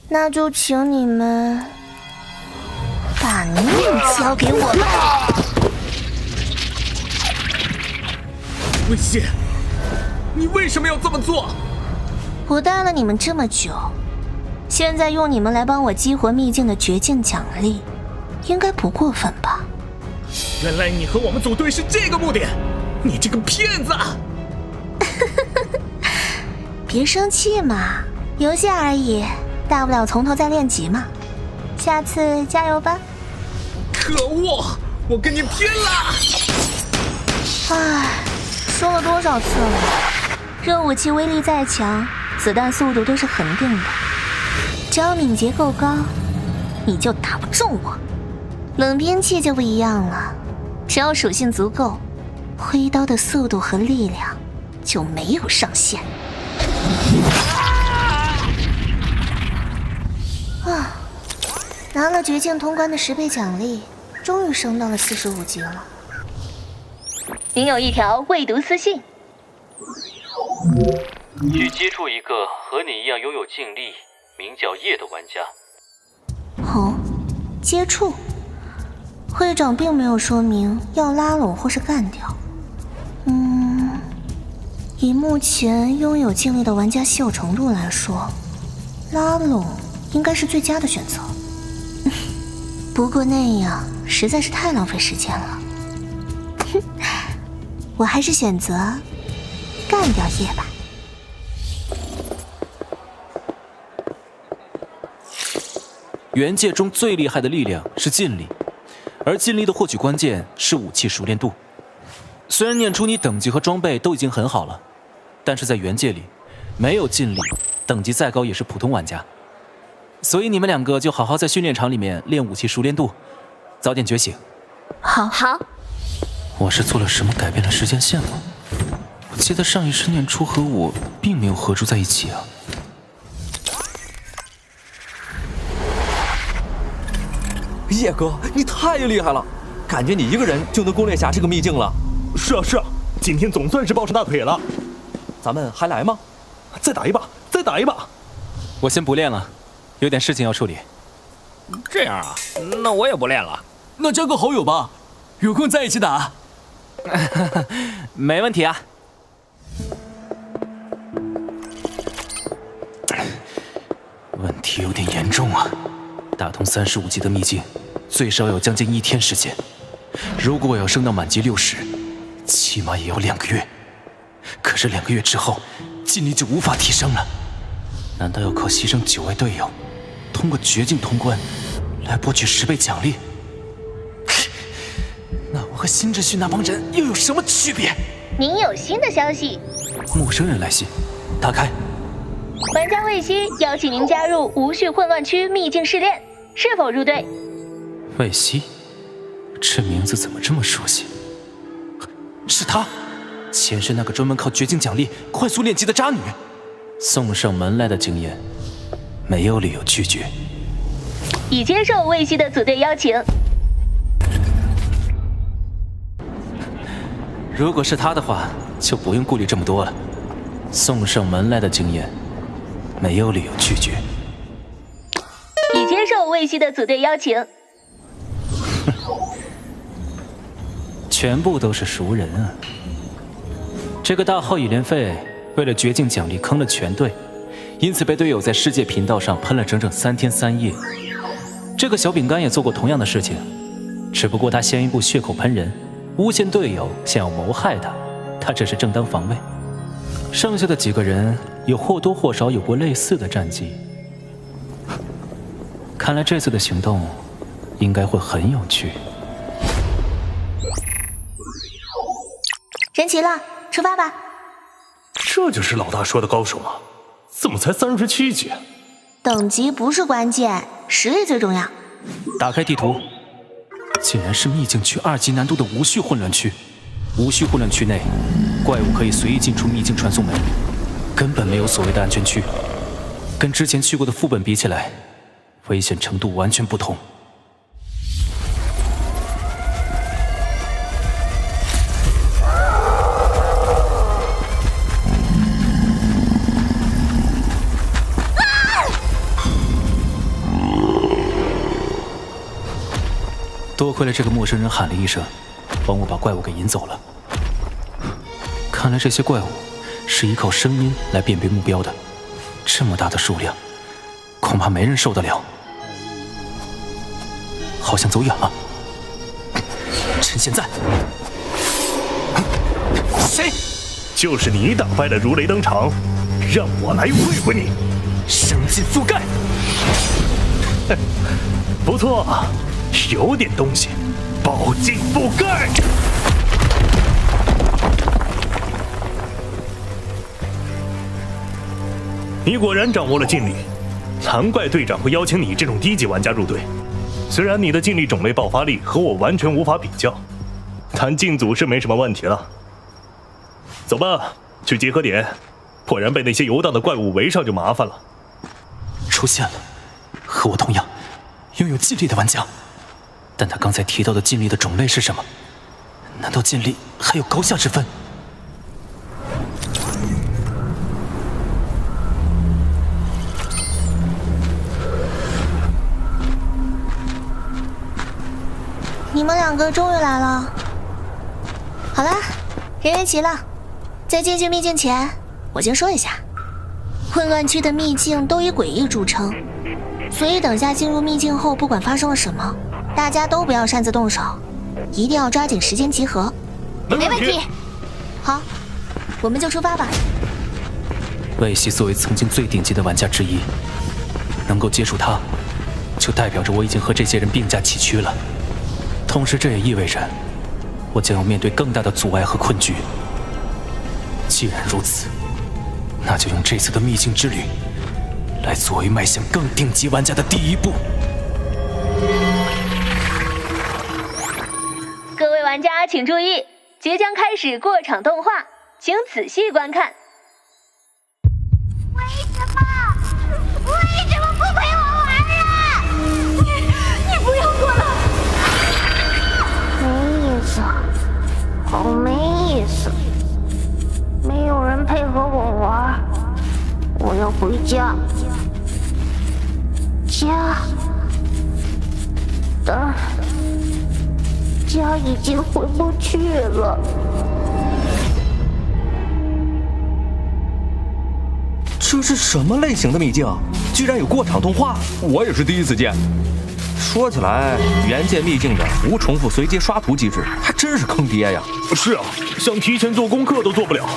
那就请你们把命交给我吧。魏西，你为什么要这么做？我带了你们这么久，现在用你们来帮我激活秘境的绝境奖励，应该不过分吧？原来你和我们组队是这个目的，你这个骗子！别生气嘛，游戏而已，大不了从头再练级嘛。下次加油吧！可恶，我跟你拼了！唉，说了多少次了，热武器威力再强，子弹速度都是恒定的，只要敏捷够高，你就打不中我。冷兵器就不一样了，只要属性足够，挥刀的速度和力量就没有上限。拿了绝境通关的10倍奖励，终于升到了45级了。您有一条未读私信。去接触一个和你一样拥有劲力、名叫叶的玩家。哦，接触。会长并没有说明要拉拢或是干掉。以目前拥有劲力的玩家稀有程度来说，拉拢应该是最佳的选择。不过那样实在是太浪费时间了。我还是选择干掉叶吧。元界中最厉害的力量是劲力，而劲力的获取关键是武器熟练度。虽然念出你等级和装备都已经很好了，但是在元界里，没有劲力，等级再高也是普通玩家。所以你们两个就好好在训练场里面练武器熟练度，早点觉醒。好。我是做了什么改变了时间线吗？我记得上一世念初和我并没有合住在一起啊。叶哥，你太厉害了，感觉你一个人就能攻略下这个秘境了。是啊，今天总算是抱上大腿了。咱们还来吗？再打一把。我先不练了，有点事情要处理。这样啊，那我也不练了。那交个好友吧，有空在一起打。没问题啊。问题有点严重啊，打通35级的秘境，最少有将近1天时间。如果我要升到满级60，起码也要2个月。可是2个月之后，劲力就无法提升了。难道要靠牺牲9位队友，通过绝境通关，来博取10倍奖励？那我和新秩序那帮人又有什么区别？您有新的消息，陌生人来信，打开。玩家魏西邀请您加入无序混乱区秘境试炼，是否入队？魏西，这名字怎么这么熟悉？是她，前世那个专门靠绝境奖励快速练级的渣女。送上门来的经验，没有理由拒绝。已接受魏西的组队邀请。如果是他的话，就不用顾虑这么多了。送上门来的经验，没有理由拒绝。已接受魏西的组队邀请。全部都是熟人啊！这个大号蚁连费为了绝境奖励坑了全队，因此被队友在世界频道上喷了整整3天3夜。这个小饼干也做过同样的事情，只不过他先一步血口喷人，诬陷队友想要谋害他，他只是正当防卫。剩下的几个人有或多或少有过类似的战绩。看来这次的行动应该会很有趣。人齐了，出发吧。这就是老大说的高手吗？怎么才37级？等级不是关键，实力最重要。打开地图，竟然是秘境区2级难度的无序混乱区。无序混乱区内，怪物可以随意进出秘境传送门，根本没有所谓的安全区。跟之前去过的副本比起来，危险程度完全不同。多亏了这个陌生人喊了一声，帮我把怪物给引走了。看来这些怪物是依靠声音来辨别目标的，这么大的数量，恐怕没人受得了。好像走远了，趁现在。谁？就是你打败了如雷登场，让我来会会你。生劲覆盖。不错，有点东西。宝镜覆盖。你果然掌握了劲力，难怪队长会邀请你这种低级玩家入队。虽然你的劲力种类爆发力和我完全无法比较，但进组是没什么问题了。走吧，去集合点，不然被那些游荡的怪物围上就麻烦了。出现了，和我同样拥有劲力的玩家，但他刚才提到的劲力的种类是什么？难道劲力还有高下之分？你们们两个终于来了。好啦，人员齐了。在进去秘境前，我先说一下，混乱区的秘境都以诡异著称，所以等下进入秘境后，不管发生了什么，大家都不要擅自动手，一定要抓紧时间集合。没问题。好，我们就出发吧。魏西作为曾经最顶级的玩家之一，能够接触他，就代表着我已经和这些人并驾齐驱了。同时，这也意味着我将要面对更大的阻碍和困局。既然如此，那就用这次的秘境之旅来作为迈向更顶级玩家的第一步。各位玩家请注意，即将开始过场动画，请仔细观看。为什么不陪我玩啊？你不要过来！没意思，好没意思，没有人配合我玩，我要回家。家，但家已经回不去了。这是什么类型的秘境？居然有过场动画！我也是第一次见。说起来，原界秘境的无重复随机刷图机制还真是坑爹呀！是啊，想提前做功课都做不了。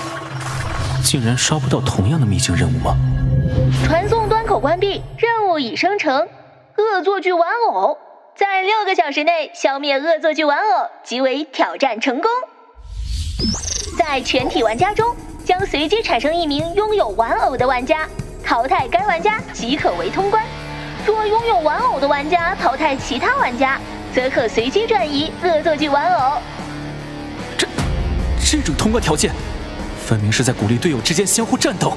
竟然刷不到同样的秘境任务吗？传送端口关闭，任务已生成。恶作剧玩偶，在6个小时内消灭恶作剧玩偶即为挑战成功。在全体玩家中，将随机产生一名拥有玩偶的玩家，淘汰该玩家即可为通关。若拥有玩偶的玩家淘汰其他玩家，则可随机转移恶作剧玩偶。这种通关条件，分明是在鼓励队友之间相互战斗。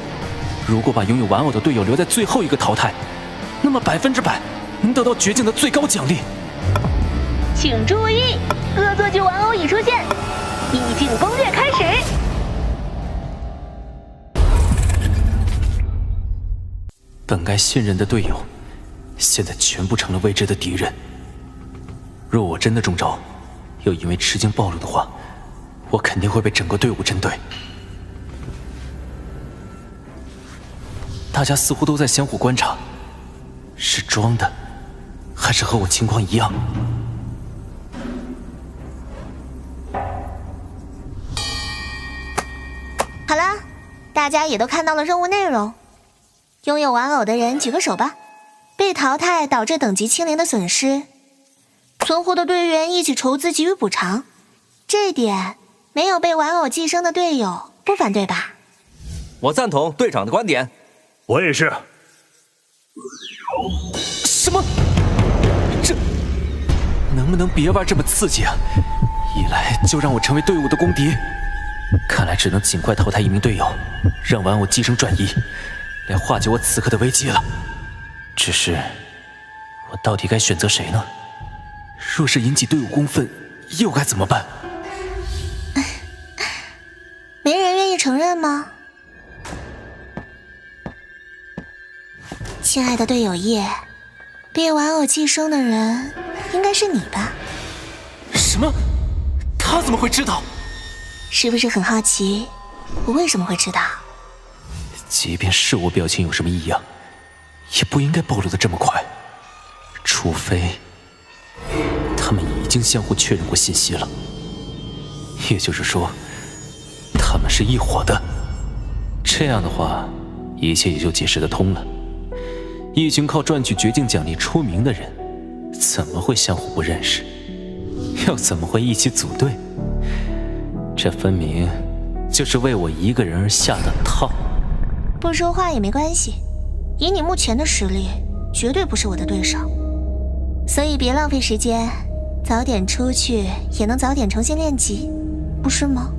如果把拥有玩偶的队友留在最后一个淘汰，那么100%能得到绝境的最高奖励。请注意，恶作剧玩偶已出现，秘境攻略开始。本该信任的队友，现在全部成了未知的敌人。若我真的中招，又因为吃惊暴露的话，我肯定会被整个队伍针对。大家似乎都在相互观察，是装的，还是和我情况一样？好啦，大家也都看到了任务内容。拥有玩偶的人举个手吧。被淘汰导致等级清零的损失，存活的队员一起筹资给予补偿。这点没有被玩偶寄生的队友不反对吧？我赞同队长的观点。我也是。什么？这能不能别玩这么刺激啊？一来就让我成为队伍的公敌，看来只能尽快淘汰一名队友，让玩偶寄生转移，来化解我此刻的危机了。只是，我到底该选择谁呢？若是引起队伍公愤，又该怎么办？没人愿意承认吗？亲爱的队友叶，被玩偶寄生的人应该是你吧？什么？他怎么会知道？是不是很好奇我为什么会知道？即便是我表情有什么异样，也不应该暴露得这么快，除非他们已经相互确认过信息了。也就是说，他们是一伙的。这样的话，一切也就解释得通了。一群靠赚取绝境奖励出名的人，怎么会相互不认识？又怎么会一起组队？这分明就是为我一个人而下的套。不说话也没关系，以你目前的实力，绝对不是我的对手。所以别浪费时间，早点出去也能早点重新练级，不是吗？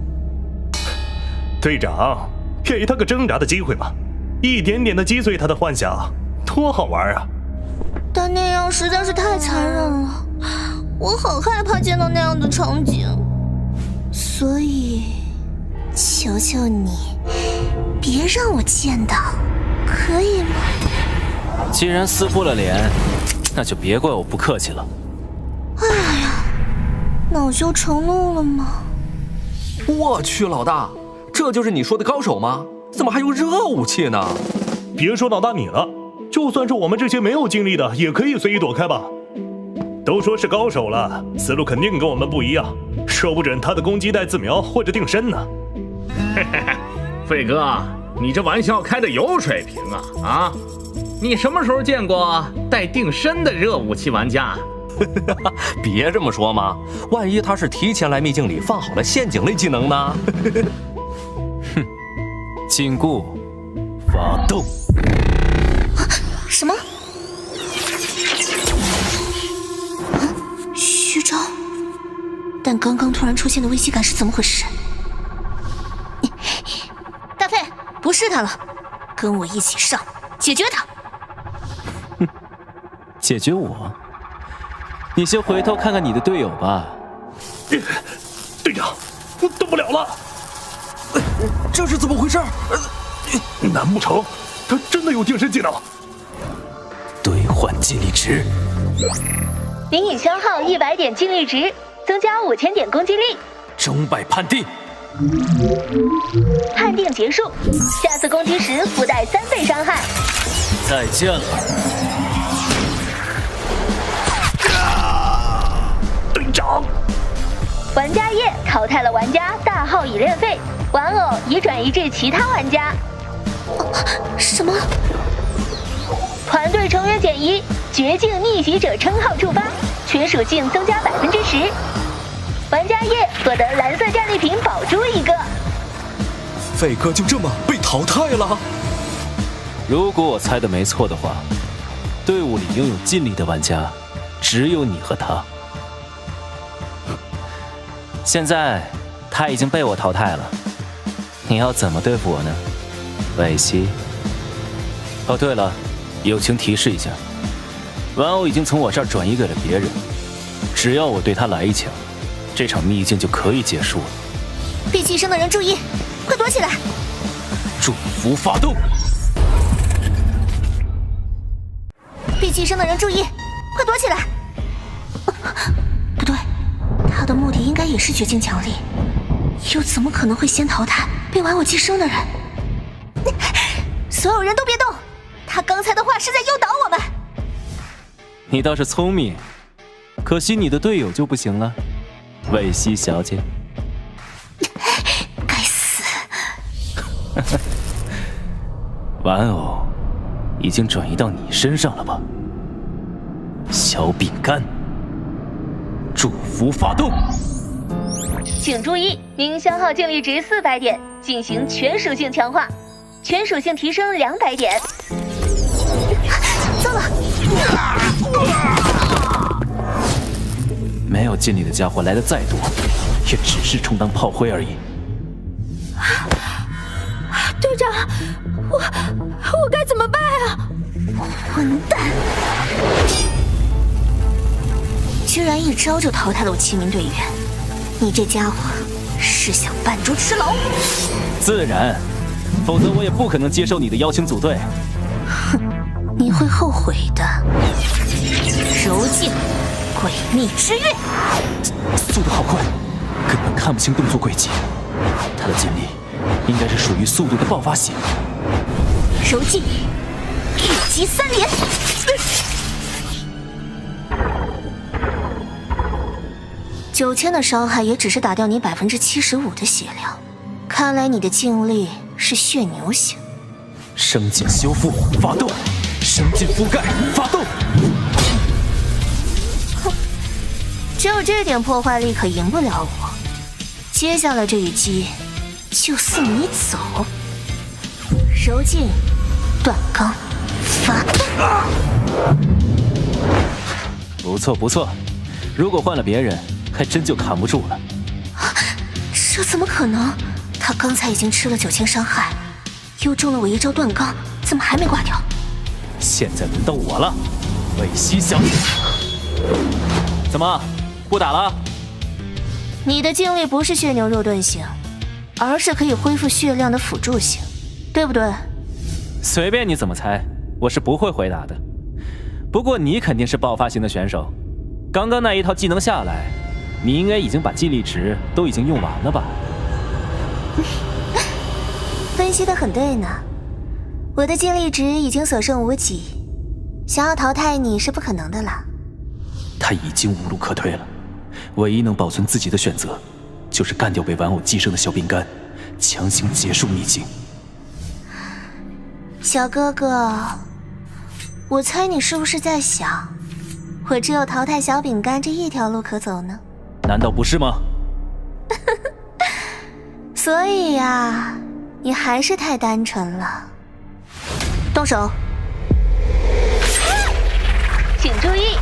队长，给他个挣扎的机会嘛，一点点的击碎他的幻想，多好玩啊！但那样实在是太残忍了，我好害怕见到那样的场景，所以求求你，别让我见到，可以吗？既然撕破了脸，那就别怪我不客气了。哎呀，恼羞成怒了吗？我去，老大，这就是你说的高手吗？怎么还有热武器呢？别说老大你了，就算是我们这些没有经历的，也可以随意躲开吧。都说是高手了，思路肯定跟我们不一样，说不准他的攻击带自瞄或者定身呢。费哥，你这玩笑开的有水平啊！啊，你什么时候见过带定身的热武器玩家？别这么说嘛，万一他是提前来秘境里放好了陷阱类技能呢？哼，禁锢，发动。什么？虚招？但刚刚突然出现的危机感是怎么回事？大飞，不是他了，跟我一起上，解决他。哼，解决我？你先回头看看你的队友吧。队长，我动不了了。这是怎么回事？难不成他真的有定身技能？兑换尽力值。您已消耗100点尽力值，增加5000点攻击力。征拜判定。判定结束，下次攻击时附带3倍伤害。再见了。队长，玩家叶淘汰了玩家大号已练废，玩偶已转移至其他玩家。什么？团队成员减1，绝境逆袭者称号触发，全属性增加10%。玩家叶获得蓝色战利品宝珠1个。费哥就这么被淘汰了？如果我猜的没错的话，队伍里拥有尽力的玩家只有你和他。现在他已经被我淘汰了，你要怎么对付我呢，韦西？哦，对了，友情提示一下，玩偶已经从我这儿转移给了别人，只要我对他来一枪，这场秘境就可以结束了。被寄生的人注意，快躲起来！祝福发动！被寄生的人注意，快躲起来！不对，他的目的应该也是绝境奖励，又怎么可能会先淘汰被玩偶寄生的人？所有人都别动，他刚才的话是在诱导我们。你倒是聪明，可惜你的队友就不行了，韦西小姐。该死！玩偶已经转移到你身上了吧？小饼干，祝福发动！请注意，您消耗净力值400点，进行全属性强化，全属性提升200点。糟了！没有尽力的家伙来的再多，也只是充当炮灰而已。队长，我该怎么办啊？混蛋！居然一招就淘汰了我7名队员，你这家伙是想扮猪吃老虎？自然，否则我也不可能接受你的邀请组队。哼，你会后悔的。柔镜，诡秘之月，速度好快，根本看不清动作轨迹。他的尽力应该是属于速度的爆发型。柔镜，一击3连。9000的伤害也只是打掉你75%的血量，看来你的净力是血牛型。生境修复发动，生境覆盖发动。哼，只有这点破坏力可赢不了我。接下来这一击，就送你走。柔镜，断钢发动。不错不错，如果换了别人，还真就扛不住了。这怎么可能？他刚才已经吃了9000伤害，又中了我一招断钢，怎么还没挂掉？现在轮到我了，韦西小姐。怎么不打了？你的精力不是血牛肉盾型，而是可以恢复血量的辅助型，对不对？随便你怎么猜，我是不会回答的。不过你肯定是爆发型的选手，刚刚那一套技能下来，你应该已经把尽力值都已经用完了吧？分析得很对呢，我的尽力值已经所剩无几，想要淘汰你是不可能的了。他已经无路可退了，唯一能保存自己的选择，就是干掉被玩偶寄生的小饼干，强行结束秘境。小哥哥，我猜你是不是在想，我只有淘汰小饼干这一条路可走呢？难道不是吗？所以呀，你还是太单纯了。动手！请注意，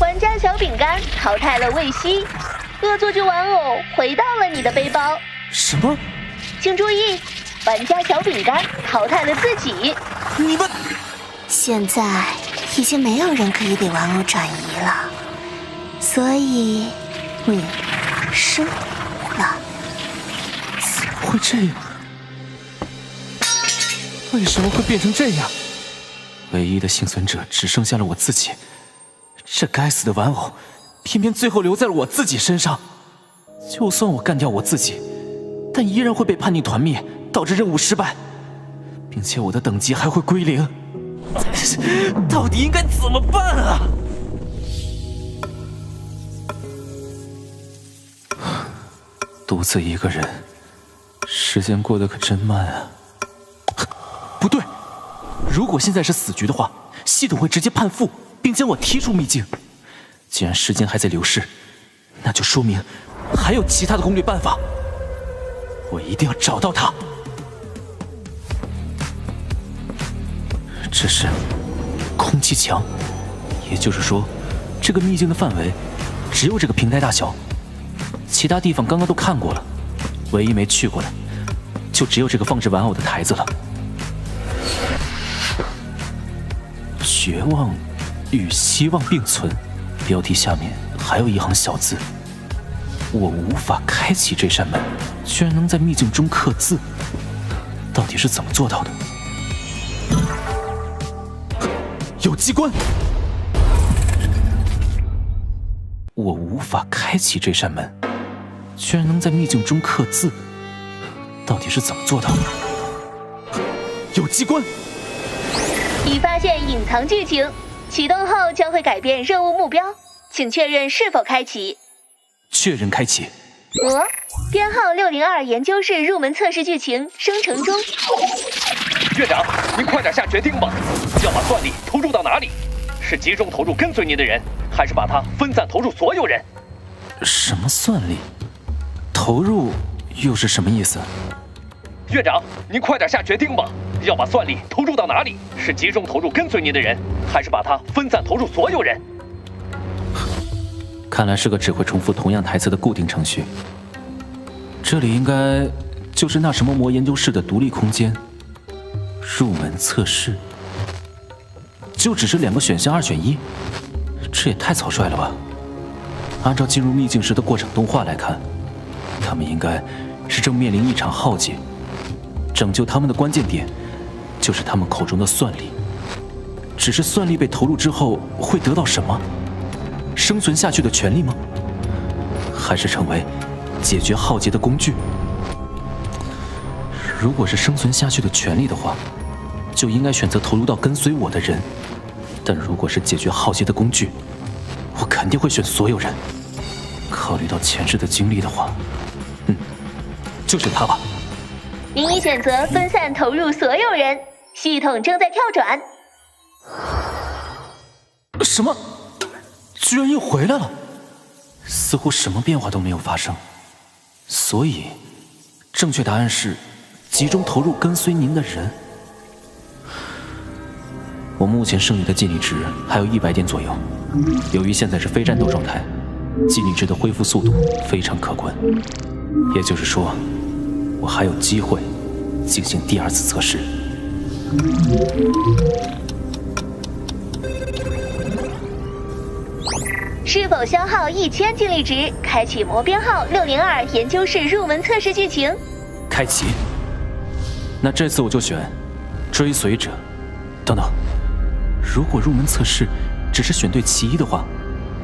玩家小饼干淘汰了魏西，恶作剧玩偶回到了你的背包。什么？请注意，玩家小饼干淘汰了自己。你们现在已经没有人可以给玩偶转移了，所以你输了。怎么会这样？为什么会变成这样？唯一的幸存者只剩下了我自己，这该死的玩偶偏偏最后留在了我自己身上。就算我干掉我自己，但依然会被判定团灭，导致任务失败，并且我的等级还会归零。到底应该怎么办啊？独自一个人，时间过得可真慢啊。不对，如果现在是死局的话，系统会直接判负，并将我踢出秘境。既然时间还在流逝，那就说明还有其他的攻略办法。我一定要找到它。这是空气墙，也就是说，这个秘境的范围只有这个平台大小，其他地方刚刚都看过了，唯一没去过的就只有这个放置玩偶的台子了。绝望与希望并存，标题下面还有一行小字：我无法开启这扇门，居然能在秘境中刻字，到底是怎么做到的？有机关！我无法开启这扇门，居然能在秘境中刻字，到底是怎么做到的？有机关！已发现隐藏剧情，启动后将会改变任务目标，请确认是否开启。确认开启。编号602研究室入门测试剧情生成中。院长，您快点下决定吧，要把算力投入到哪里？是集中投入跟随您的人，还是把它分散投入所有人？什么算力？投入又是什么意思？院长，您快点下决定吧，要把算力投入到哪里？是集中投入跟随您的人，还是把它分散投入所有人？看来是个只会重复同样台词的固定程序。这里应该就是那什么魔研究室的独立空间。入门测试，就只是2个选项2选1，这也太草率了吧？按照进入秘境时的过场动画来看，他们应该是正面临一场浩劫，拯救他们的关键点就是他们口中的算力。只是算力被投入之后会得到什么？生存下去的权利吗？还是成为解决浩劫的工具？如果是生存下去的权利的话，就应该选择投入到跟随我的人。但如果是解决浩劫的工具，我肯定会选所有人。考虑到前世的经历的话，就选他吧。您已选择分散投入所有人，系统正在跳转。什么？居然又回来了？似乎什么变化都没有发生。所以，正确答案是集中投入跟随您的人。我目前剩余的尽力值还有100点左右，由于现在是非战斗状态，尽力值的恢复速度非常可观。也就是说，我还有机会进行第2次测试。是否消耗1000尽力值，开启魔编号602研究室入门测试剧情？开启。那这次我就选追随者。等等，如果入门测试只是选对其一的话，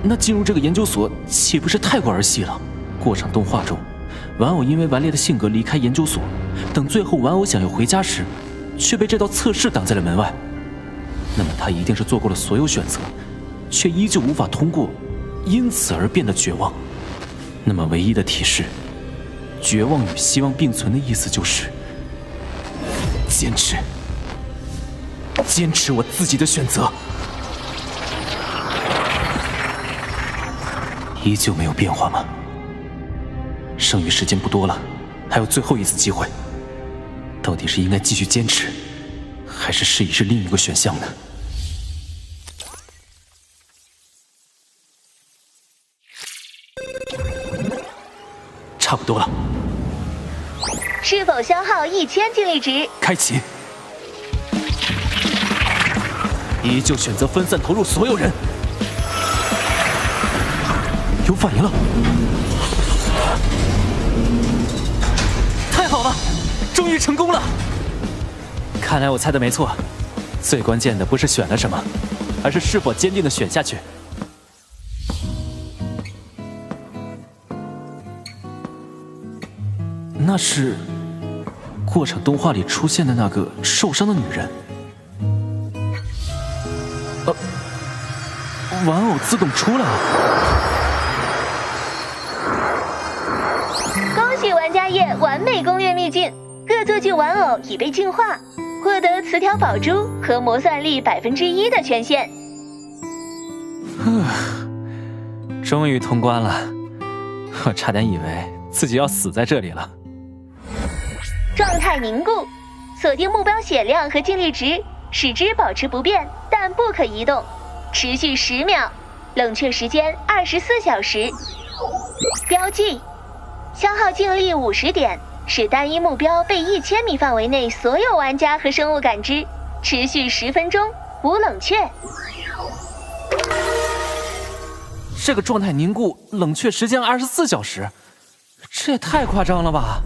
那进入这个研究所岂不是太过儿戏了？过场动画中，玩偶因为顽劣的性格离开研究所，等最后玩偶想要回家时，却被这道测试挡在了门外。那么他一定是做过了所有选择，却依旧无法通过，因此而变得绝望。那么唯一的提示，绝望与希望并存的意思就是坚持，坚持我自己的选择。依旧没有变化吗？剩余时间不多了，还有最后一次机会，到底是应该继续坚持，还是试一试另一个选项呢？差不多了。是否消耗1000精力值？开启。依旧选择分散投入所有人。有反应了！太好了，终于成功了！看来我猜的没错，最关键的不是选了什么，而是是否坚定的选下去。那是过场动画里出现的那个受伤的女人。玩偶自动出来了。恭喜玩家页完美攻略秘境，各作剧玩偶已被净化，获得磁条宝珠和魔算力1%的权限。终于通关了，我差点以为自己要死在这里了。状态凝固，锁定目标血量和精力值，使之保持不变，但不可移动，持续10秒，冷却时间24小时。标记：消耗精力50点，使单一目标被1000米范围内所有玩家和生物感知，持续10分钟，无冷却。这个状态凝固，冷却时间24小时，这也太夸张了吧！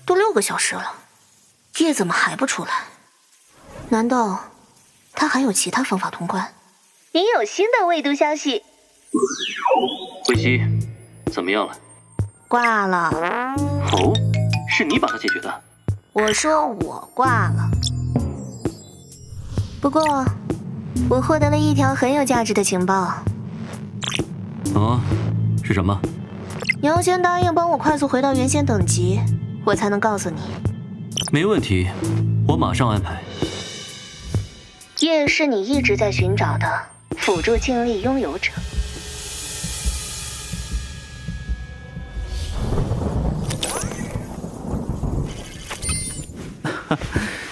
都6个小时了，叶怎么还不出来？难道他还有其他方法通关？你有新的未读消息。慧熙，怎么样了？挂了。哦，是你把它解决的？我说我挂了。不过，我获得了一条很有价值的情报。哦，是什么？你要先答应帮我快速回到原先等级，我才能告诉你。没问题，我马上安排。叶是你一直在寻找的辅助精力拥有者。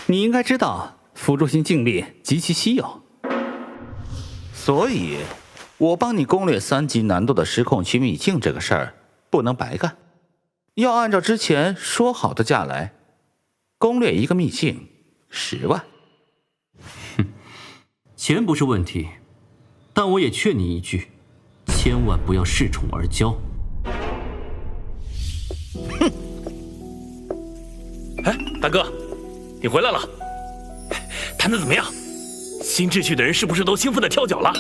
你应该知道辅助性精力极其稀有，所以我帮你攻略3级难度的时空区秘境这个事儿不能白干，要按照之前说好的价来。攻略一个秘境10万。哼，钱不是问题，但我也劝你一句，千万不要恃宠而骄。哼！哎，大哥，你回来了，谈得怎么样？新秩序的人是不是都兴奋的跳脚了？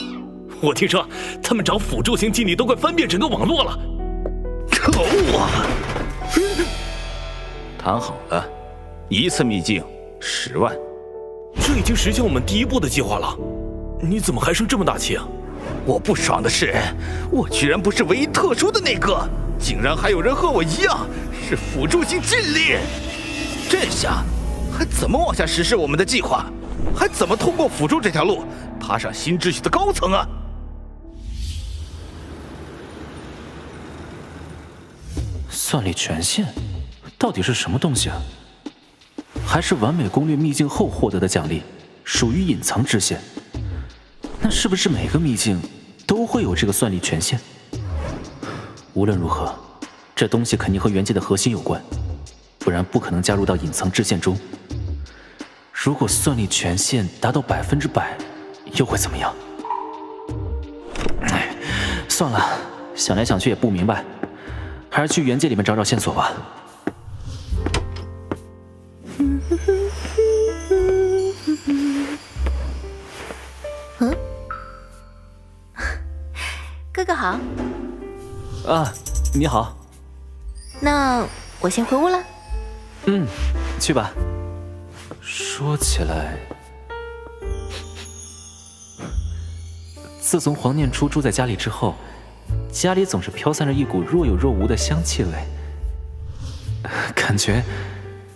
我听说他们找辅助型精力都快翻遍整个网络了。可恶啊！谈好了，一次秘境10万。这已经实现我们第1步的计划了，你怎么还生这么大气啊？我不爽的是，我居然不是唯一特殊的那个，竟然还有人和我一样是辅助性精力。这下还怎么往下实施我们的计划？还怎么通过辅助这条路爬上新秩序的高层啊？算力权限到底是什么东西啊？还是完美攻略秘境后获得的奖励，属于隐藏支线。那是不是每个秘境都会有这个算力权限？无论如何，这东西肯定和元界的核心有关，不然不可能加入到隐藏支线中。如果算力权限达到100%，又会怎么样？哎，算了，想来想去也不明白，还是去原界里面找找线索吧。哥哥好。啊，你好。那我先回屋了。去吧。说起来，自从黄念初住在家里之后，家里总是飘散着一股若有若无的香气味，感觉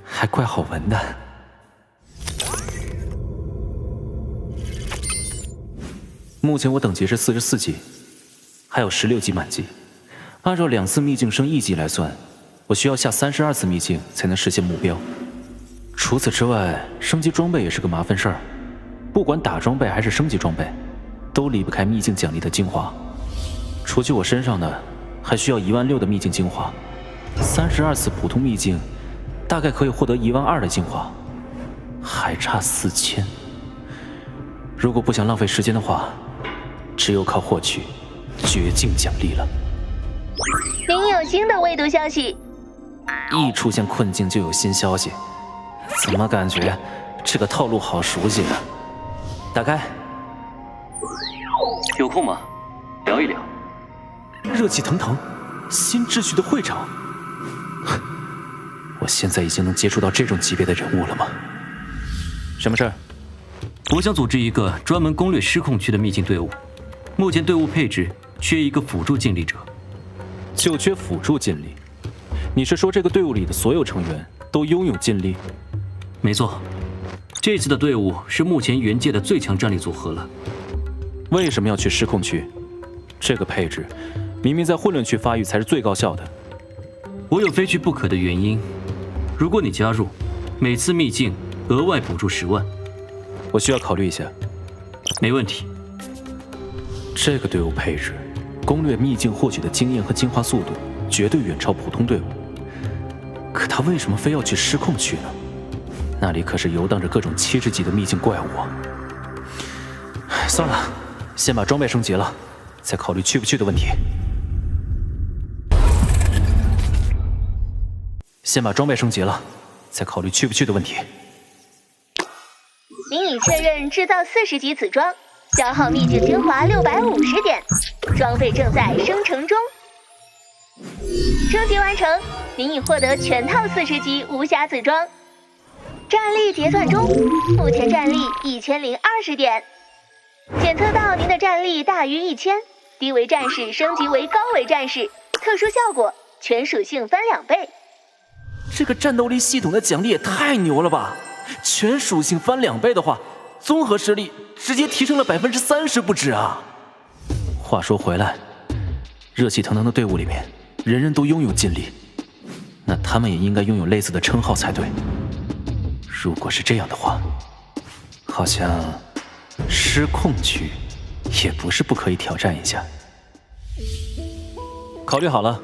还怪好闻的。目前我等级是44级，还有16级满级。按照2次秘境升1级来算，我需要下32次秘境才能实现目标。除此之外，升级装备也是个麻烦事儿。不管打装备还是升级装备，都离不开秘境奖励的精华。除去我身上的，还需要16000的秘境精华。32次普通秘境，大概可以获得12000的精华，还差4000。如果不想浪费时间的话，只有靠获取绝境奖励了。您有新的未读消息。一出现困境就有新消息，怎么感觉这个套路好熟悉啊？打开。有空吗？聊一聊。热气腾腾，新秩序的会长。我现在已经能接触到这种级别的人物了吗？什么事儿？我想组织一个专门攻略失控区的秘境队伍，目前队伍配置缺一个辅助尽力者。就缺辅助尽力？你是说这个队伍里的所有成员都拥有尽力？没错，这次的队伍是目前原界的最强战力组合了。为什么要去失控区？这个配置明明在混乱区发育才是最高效的。我有非去不可的原因。如果你加入，每次秘境额外补助10万。我需要考虑一下。没问题。这个队伍配置，攻略秘境获取的经验和精华速度绝对远超普通队伍。可他为什么非要去失控区呢？那里可是游荡着各种70级的秘境怪物啊！算了，先把装备升级了，再考虑去不去的问题。先把装备升级了，再考虑去不去的问题。您已确认制造40级紫装，消耗秘境精华650点，装备正在生成中。升级完成，您已获得全套40级无瑕紫装。战力结算中，目前战力1020点。检测到您的战力大于1000，低维战士升级为高维战士，特殊效果，全属性翻2倍。这个战斗力系统的奖励也太牛了吧！全属性翻2倍的话，综合实力直接提升了30%不止啊！话说回来，热气腾腾的队伍里面，人人都拥有尽力，那他们也应该拥有类似的称号才对。如果是这样的话，好像失控区也不是不可以挑战一下。考虑好了，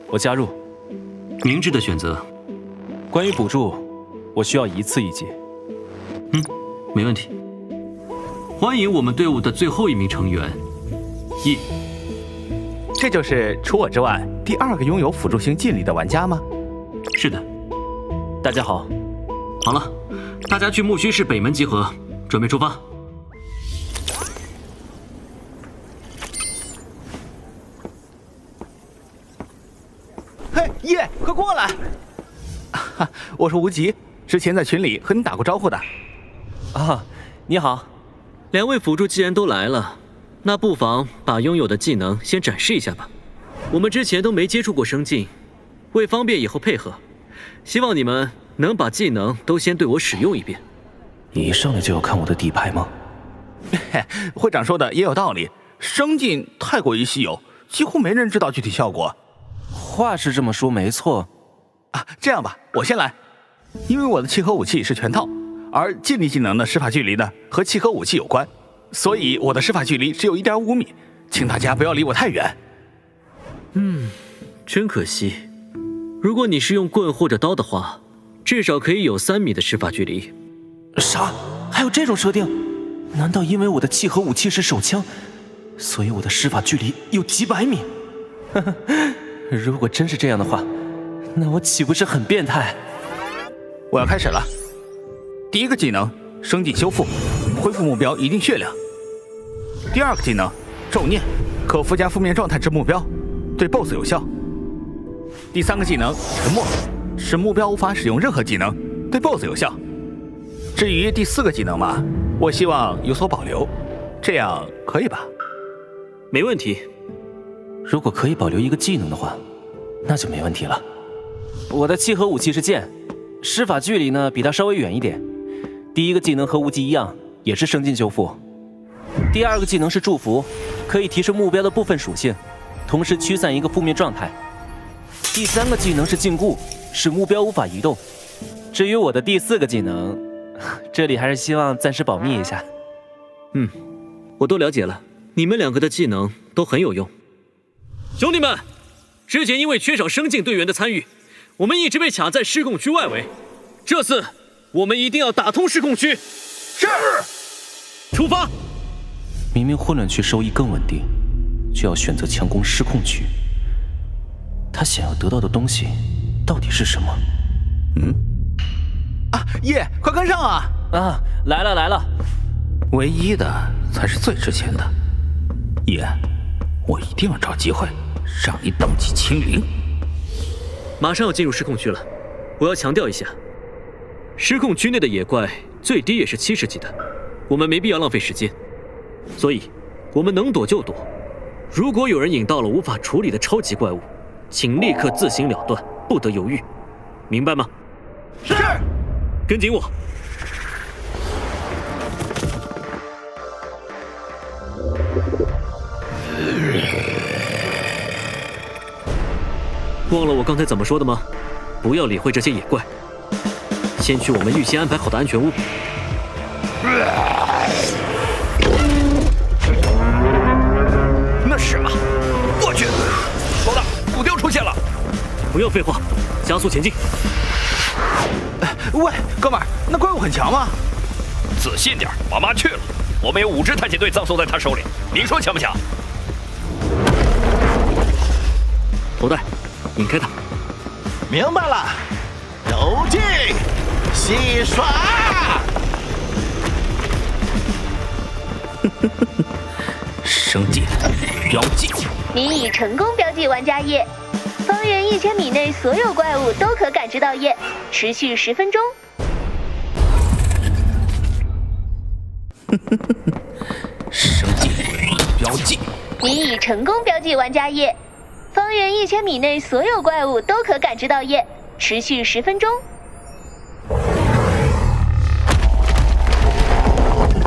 我加入。明智的选择。关于补助，我需要1次1级。没问题。欢迎我们队伍的最后一名成员，E。这就是除我之外第2个拥有辅助型尽力的玩家吗？是的。大家好。好了，大家去木须市北门集合，准备出发。嘿，叶，快过来！我是无极，之前在群里和你打过招呼的。啊，你好。2位辅助既然都来了，那不妨把拥有的技能先展示一下吧。我们之前都没接触过生境，为方便以后配合，希望你们能把技能都先对我使用一遍。你一上来就要看我的底牌吗？会长说的也有道理，生境太过于稀有，几乎没人知道具体效果。话是这么说没错。这样吧，我先来，因为我的契合武器是全套，而尽力技能的施法距离呢和契合武器有关，所以我的施法距离只有1.5米，请大家不要离我太远。真可惜。如果你是用棍或者刀的话，至少可以有3米的施法距离。啥？还有这种设定？难道因为我的契合武器是手枪，所以我的施法距离有几百米。如果真是这样的话，那我岂不是很变态？我要开始了。第一个技能生劲修复，恢复目标一定血量。第二个技能咒念，可附加负面状态至目标，对 BOSS 有效。第三个技能沉默，使目标无法使用任何技能，对 BOSS 有效。至于第四个技能嘛，我希望有所保留，这样可以吧？没问题。如果可以保留一个技能的话，那就没问题了。我的契合武器是剑，施法距离呢比它稍微远一点。第一个技能和无极一样，也是生劲修复。第二个技能是祝福，可以提升目标的部分属性，同时驱散一个负面状态。第三个技能是禁锢，使目标无法移动。至于我的第四个技能，这里还是希望暂时保密一下。我都了解了，你们两个的技能都很有用。兄弟们，之前因为缺少生劲队员的参与，我们一直被卡在失控区外围。这次我们一定要打通失控区。是，出发。明明混乱区收益更稳定，却要选择强攻失控区。他想要得到的东西到底是什么？叶，快跟上啊！来了。唯一的才是最值钱的。叶，我一定要找机会让你等级清零。马上要进入失控区了，我要强调一下，失控区内的野怪最低也是70级的，我们没必要浪费时间，所以我们能躲就躲。如果有人引到了无法处理的超级怪物，请立刻自行了断，不得犹豫，明白吗？是。跟紧我。忘了我刚才怎么说的吗？不要理会这些野怪，先去我们预先安排好的安全屋。那是什么？我去！老大，骨雕出现了！不要废话，加速前进。喂，哥们儿，那怪物很强吗？自信点，我妈去了，我们有5支探险队葬送在他手里，你说强不强？头戴，引开他。明白了，柔劲，戏耍。生劲，标记。你已成功标记玩家页，方圆1000米内所有怪物都可感知到页，持续10分钟。生劲，标记。你已成功标记玩家页，方圆1000米内所有怪物都可感知到页，持续10分钟。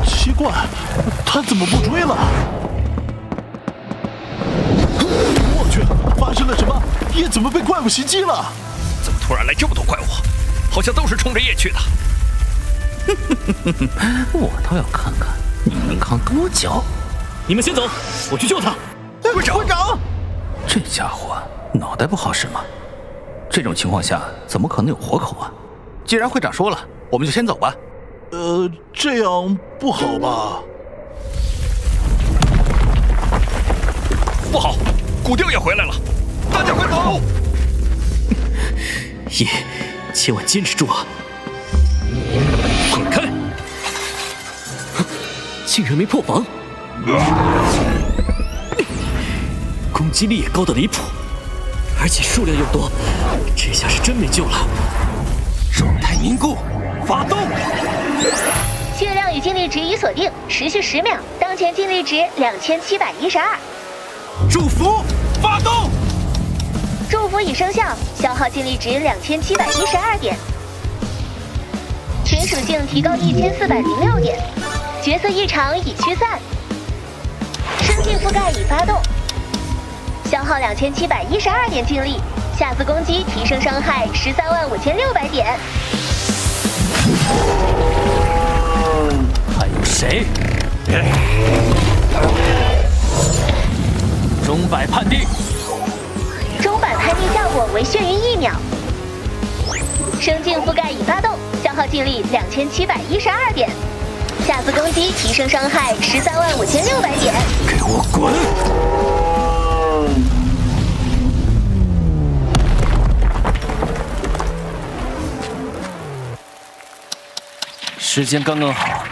奇怪，他怎么不追了？我去，发生了什么？叶怎么被怪物袭击了？怎么突然来这么多怪物？好像都是冲着叶去的。我倒要看看你能扛多久。你们先走，我去救他。会长，这家伙脑袋不好使吗？这种情况下怎么可能有活口啊？既然会长说了，我们就先走吧。这样不好吧？不好，骨雕也回来了，大家快走！叶，千万坚持住啊！滚开！竟然没破防，攻击力也高得离谱，而且数量又多，这下是真没救了。状态凝固，发动！血量与精力值已锁定，持续10秒，当前精力值2712。祝福，发动！祝福已生效，消耗精力值2712点。群属性提高1406点，角色异常已驱散，生劲覆盖已发动，消耗2712点精力，下次攻击提升伤害135600点。还有谁？钟摆判定。钟摆判定效果为眩晕1秒。生劲覆盖已发动，消耗精力2712点，下次次攻击提升伤害135600点。给我滚！时间刚刚好。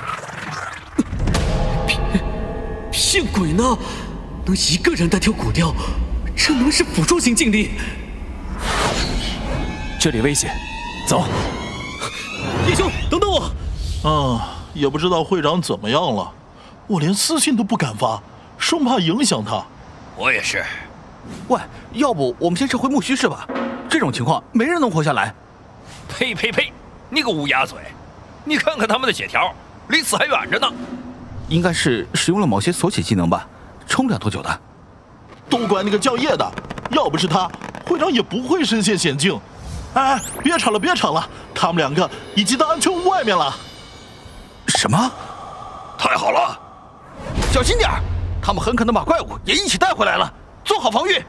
骗鬼呢？能一个人单挑古雕，这能是辅助型劲力？这里危险，走。叶兄，等等我。也不知道会长怎么样了，我连私信都不敢发，生怕影响他。我也是。喂，要不我们先撤回木须是吧？这种情况没人能活下来。呸呸呸！你个乌鸦嘴！你看看他们的血条，离死还远着呢。应该是使用了某些锁血技能吧，撑不了多久的。都怪那个叫叶的，要不是他，会长也不会身陷险境。哎，别吵了，别吵了，他们两个已经到安全屋外面了。什么？太好了！小心点，他们很可能把怪物也一起带回来了，做好防御。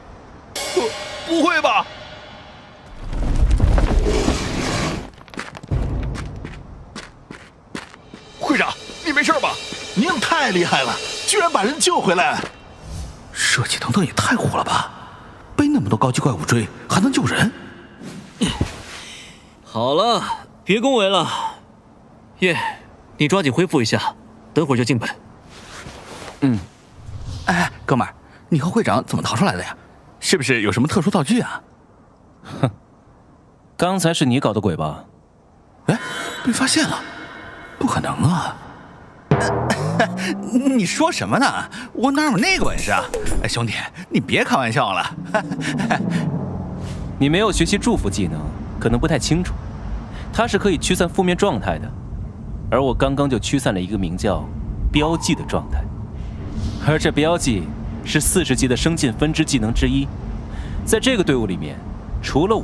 不会吧？会长，你没事吧？您太厉害了，居然把人救回来！射气等等也太火了吧！被那么多高级怪物追，还能救人？好了，别恭维了。叶，你抓紧恢复一下，等会儿就进本。哎，哥们儿，你和会长怎么逃出来的呀？是不是有什么特殊道具啊？哼，刚才是你搞的鬼吧？哎，被发现了？不可能啊！你说什么呢？我哪有那个本事啊？哎，兄弟，你别开玩笑了。你没有学习祝福技能，可能不太清楚，它是可以驱散负面状态的，而我刚刚就驱散了一个名叫标记的状态，而这标记是40级的生进分支技能之一，在这个队伍里面，除了我，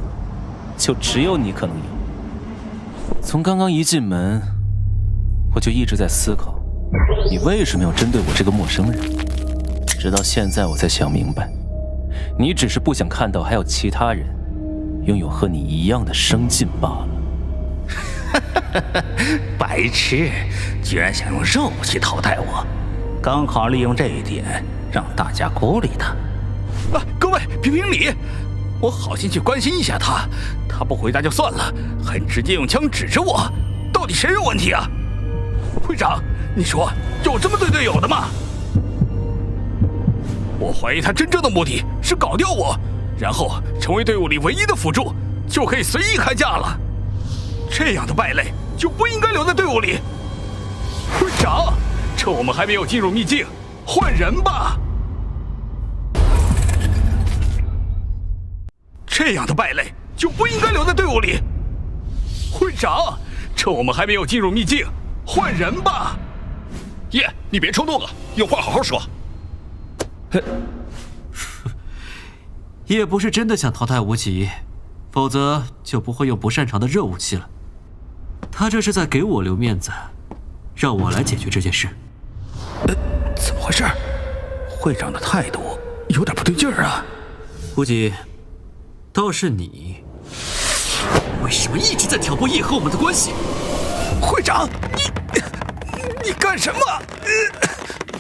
就只有你可能有。从刚刚一进门，我就一直在思考，你为什么要针对我这个陌生人？直到现在我才想明白，你只是不想看到还有其他人拥有和你一样的生劲罢了。白痴，居然想用肉去淘汰我，刚好利用这一点让大家孤立他。各位评评理，我好心去关心一下他，他不回答就算了，还直接用枪指着我，到底谁有问题啊？会长，你说有这么对队友的吗？我怀疑他真正的目的是搞掉我，然后成为队伍里唯一的辅助，就可以随意开价了。这样的败类就不应该留在队伍里。会长，趁我们还没有进入秘境，换人吧。这样的败类就不应该留在队伍里。会长，趁我们还没有进入秘境，换人吧。叶，你别冲动了，有话好好说。叶不是真的想淘汰无极，否则就不会用不擅长的热武器了。他这是在给我留面子，让我来解决这件事。怎么回事？会长的态度有点不对劲儿啊。无极，倒是你，为什么一直在挑拨叶和我们的关系？会长，你干什么？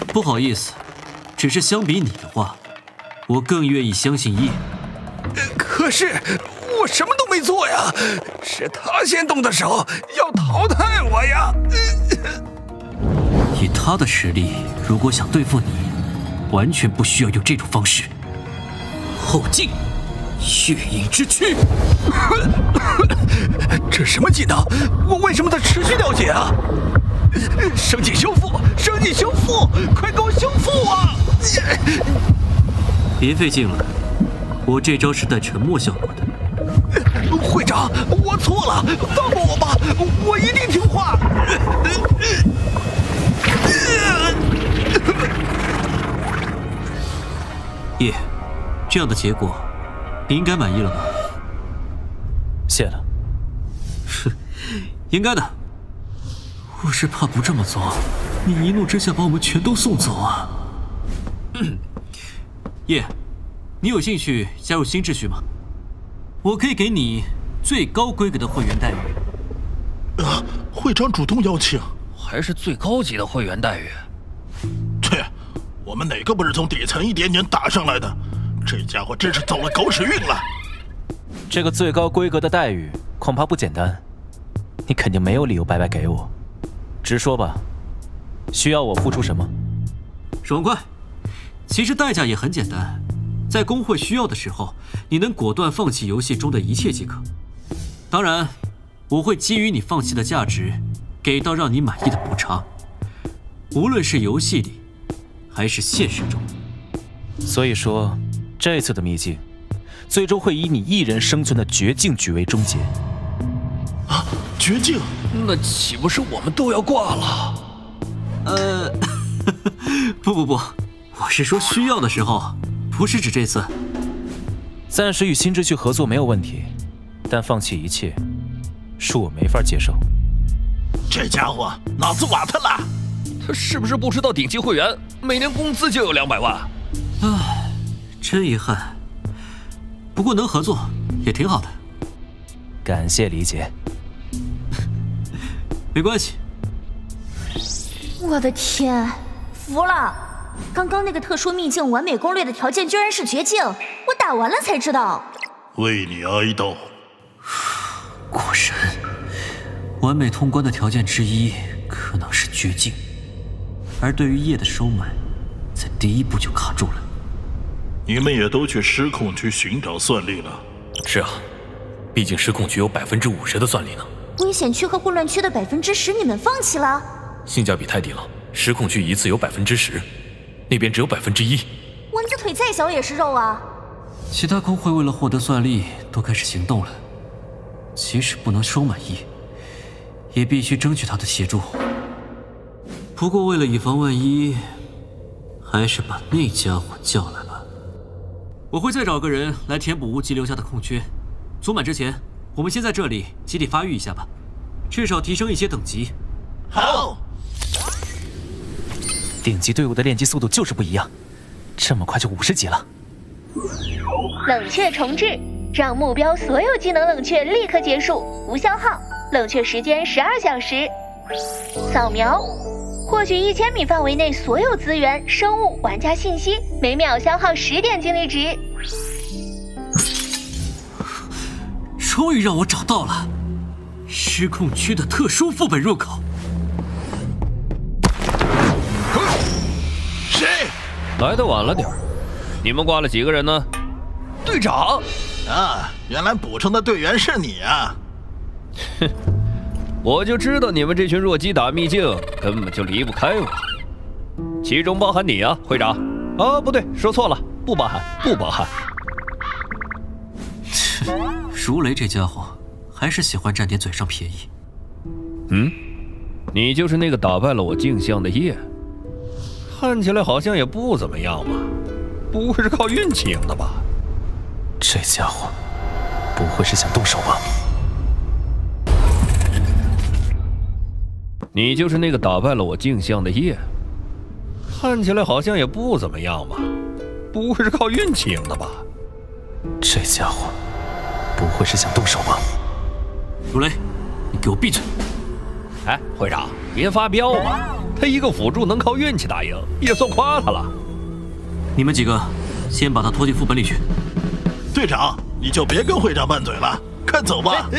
不好意思，只是相比你的话，我更愿意相信叶。可是我什么都没做呀，是他先动的手，要淘汰我呀。以他的实力，如果想对付你，完全不需要用这种方式。后劲，血影之躯。这什么技能？我为什么在持续了解啊？生气修复，生气修复，快给我修复啊！别费劲了，我这招是带沉默效果的。会长，我错了，放过我吧，我一定听话。叶，这样的结果，你应该满意了吧？谢了。应该的。我是怕不这么做，你一怒之下把我们全都送走啊！叶，你有兴趣加入新秩序吗？我可以给你最高规格的会员待遇。会长主动邀请，还是最高级的会员待遇。切，我们哪个不是从底层一点点打上来的？这家伙真是走了狗屎运了。这个最高规格的待遇恐怕不简单，你肯定没有理由白白给我。直说吧，需要我付出什么？爽快，其实代价也很简单，在工会需要的时候，你能果断放弃游戏中的一切即可。当然，我会基于你放弃的价值，给到让你满意的补偿，无论是游戏里，还是现实中。所以说，这次的秘境，最终会以你一人生存的绝境局为终结。啊，绝境？那岂不是我们都要挂了？不，我是说需要的时候，不是指这次。暂时与新秩序合作没有问题，但放弃一切，恕我没法接受。这家伙脑子瓦特了！他是不是不知道顶级会员每年工资就有200万？唉，真遗憾。不过能合作也挺好的。感谢理解。没关系。我的天，服了！刚刚那个特殊秘境完美攻略的条件居然是绝境，我打完了才知道。为你哀悼。果然，完美通关的条件之一可能是绝境，而对于夜的收买，在第一步就卡住了。你们也都去失控区寻找算力了？是啊，毕竟失控区有50%的算力呢。危险区和混乱区的10%你们放弃了？性价比太低了，失控区一次有10%，那边只有1%。蚊子腿再小也是肉啊！其他工会为了获得算力都开始行动了，即使不能收满意，也必须争取他的协助。不过为了以防万一，还是把那家伙叫来吧。我会再找个人来填补无极留下的空缺。组满之前，我们先在这里集体发育一下吧，至少提升一些等级。好。顶级队伍的练级速度就是不一样，这么快就50级了。冷却重置，让目标所有技能冷却立刻结束，无消耗，冷却时间12小时。扫描，获取1000米范围内所有资源、生物、玩家信息，每秒消耗10点精力值。终于让我找到了失控区的特殊副本入口。谁？来得晚了点儿，你们挂了几个人呢？队长啊，原来补充的队员是你啊！哼，我就知道你们这群弱鸡打秘境根本就离不开我，其中包含你啊，会长。啊，不对，说错了，不包含，不包含。如雷这家伙还是喜欢占点嘴上便宜。嗯，你就是那个打败了我镜像的夜，看起来好像也不怎么样嘛，不会是靠运气赢的吧？这家伙不会是想动手吧？你就是那个打败了我镜像的夜，看起来好像也不怎么样嘛，不会是靠运气赢的吧？这家伙不会是想动手吧？如雷，你给我闭嘴！哎，会长，别发飙嘛，他一个辅助能靠运气打赢，也算夸他了。你们几个先把他拖进副本里去。队长，你就别跟会长拌嘴了，快走吧。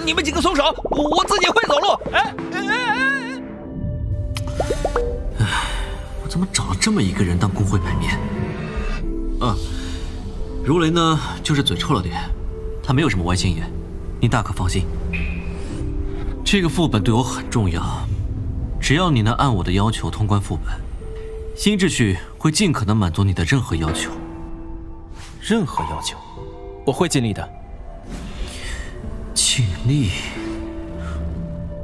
你们几个松手，我自己会走路。我怎么找了这么一个人当工会牌面？如雷呢，就是嘴臭了点，他没有什么歪心眼，你大可放心。这个副本对我很重要，只要你能按我的要求通关副本，新秩序会尽可能满足你的任何要求。任何要求，我会尽力的。尽力？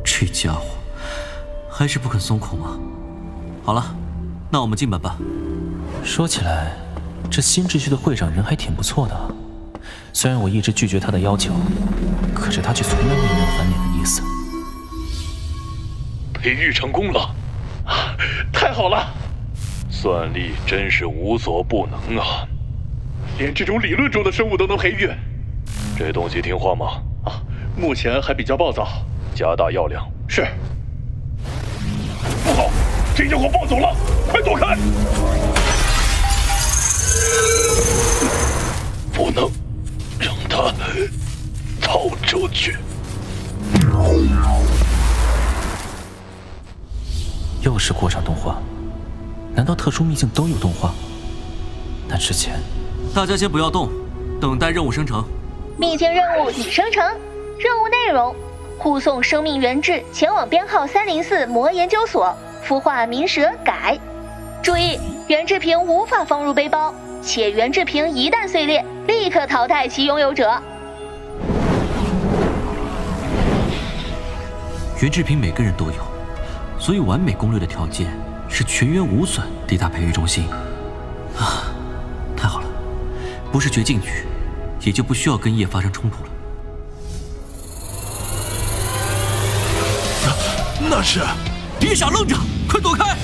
这家伙还是不肯松口吗？好了，那我们进本吧。说起来，这新秩序的会长人还挺不错的。虽然我一直拒绝他的要求，可是他却从来没有翻脸的意思。培育成功了，太好了！算力真是无所不能啊，连这种理论中的生物都能培育。这东西听话吗？目前还比较暴躁，加大药量。是。这家伙暴走了，快躲开！不能让他逃出去。又是过场动画，难道特殊秘境都有动画？那之前，大家先不要动，等待任务生成。秘境任务已生成，任务内容：护送生命原质前往编号304魔研究所，孵化冥蛇改。注意，原质瓶无法放入背包，且原质瓶一旦碎裂，立刻淘汰其拥有者。原质瓶每个人都有，所以完美攻略的条件是全员无损抵达培育中心。啊，太好了，不是绝境局，也就不需要跟叶发生冲突了。那是，别傻愣着，快躲开！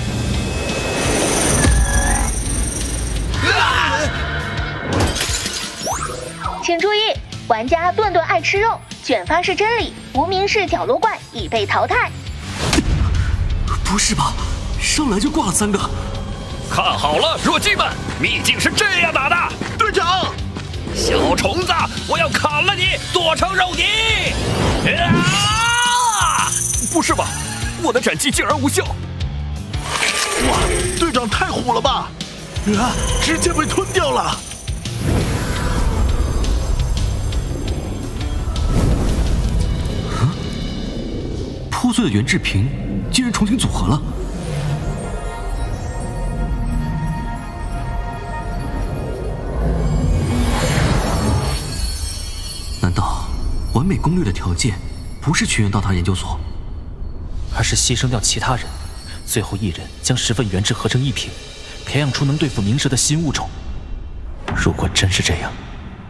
请注意，玩家顿顿爱吃肉，卷发是真理，无名氏角落怪已被淘汰。不是吧？上来就挂了3个！看好了，弱鸡们，秘境是这样打的。队长，小虫子，我要砍了你，剁成肉泥！啊！不是吧？我的斩击竟然无效！哇，队长太虎了吧！啊，直接被吞掉了。破碎的原质瓶竟然重新组合了。难道完美攻略的条件不是全员到达研究所，而是牺牲掉其他人，最后一人将10份原质合成一瓶，培养出能对付冥蛇的新物种？如果真是这样，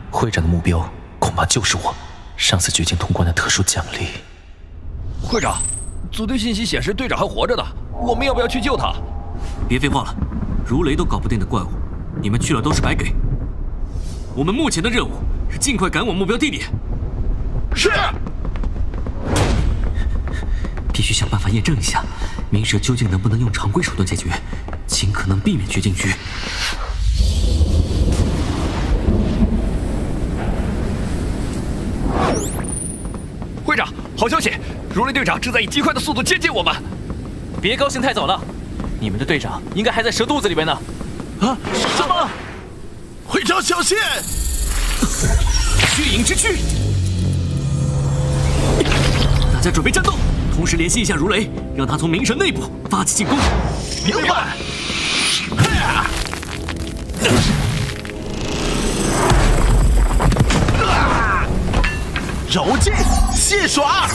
会长的目标恐怕就是我上次绝境通关的特殊奖励。会长，组队信息显示队长还活着呢，我们要不要去救他？别废话了，如雷都搞不定的怪物，你们去了都是白给。我们目前的任务是尽快赶往目标地点。是。必须想办法验证一下，冥蛇究竟能不能用常规手段解决，尽可能避免绝境局。会长，好消息！如雷队长正在以极快的速度接近我们。别高兴太早了，你们的队长应该还在蛇肚子里边呢。啊？什么？会长小心！血影之躯！大家准备战斗，同时联系一下如雷，让他从冥神内部发起进攻。明白。柔劲戏耍，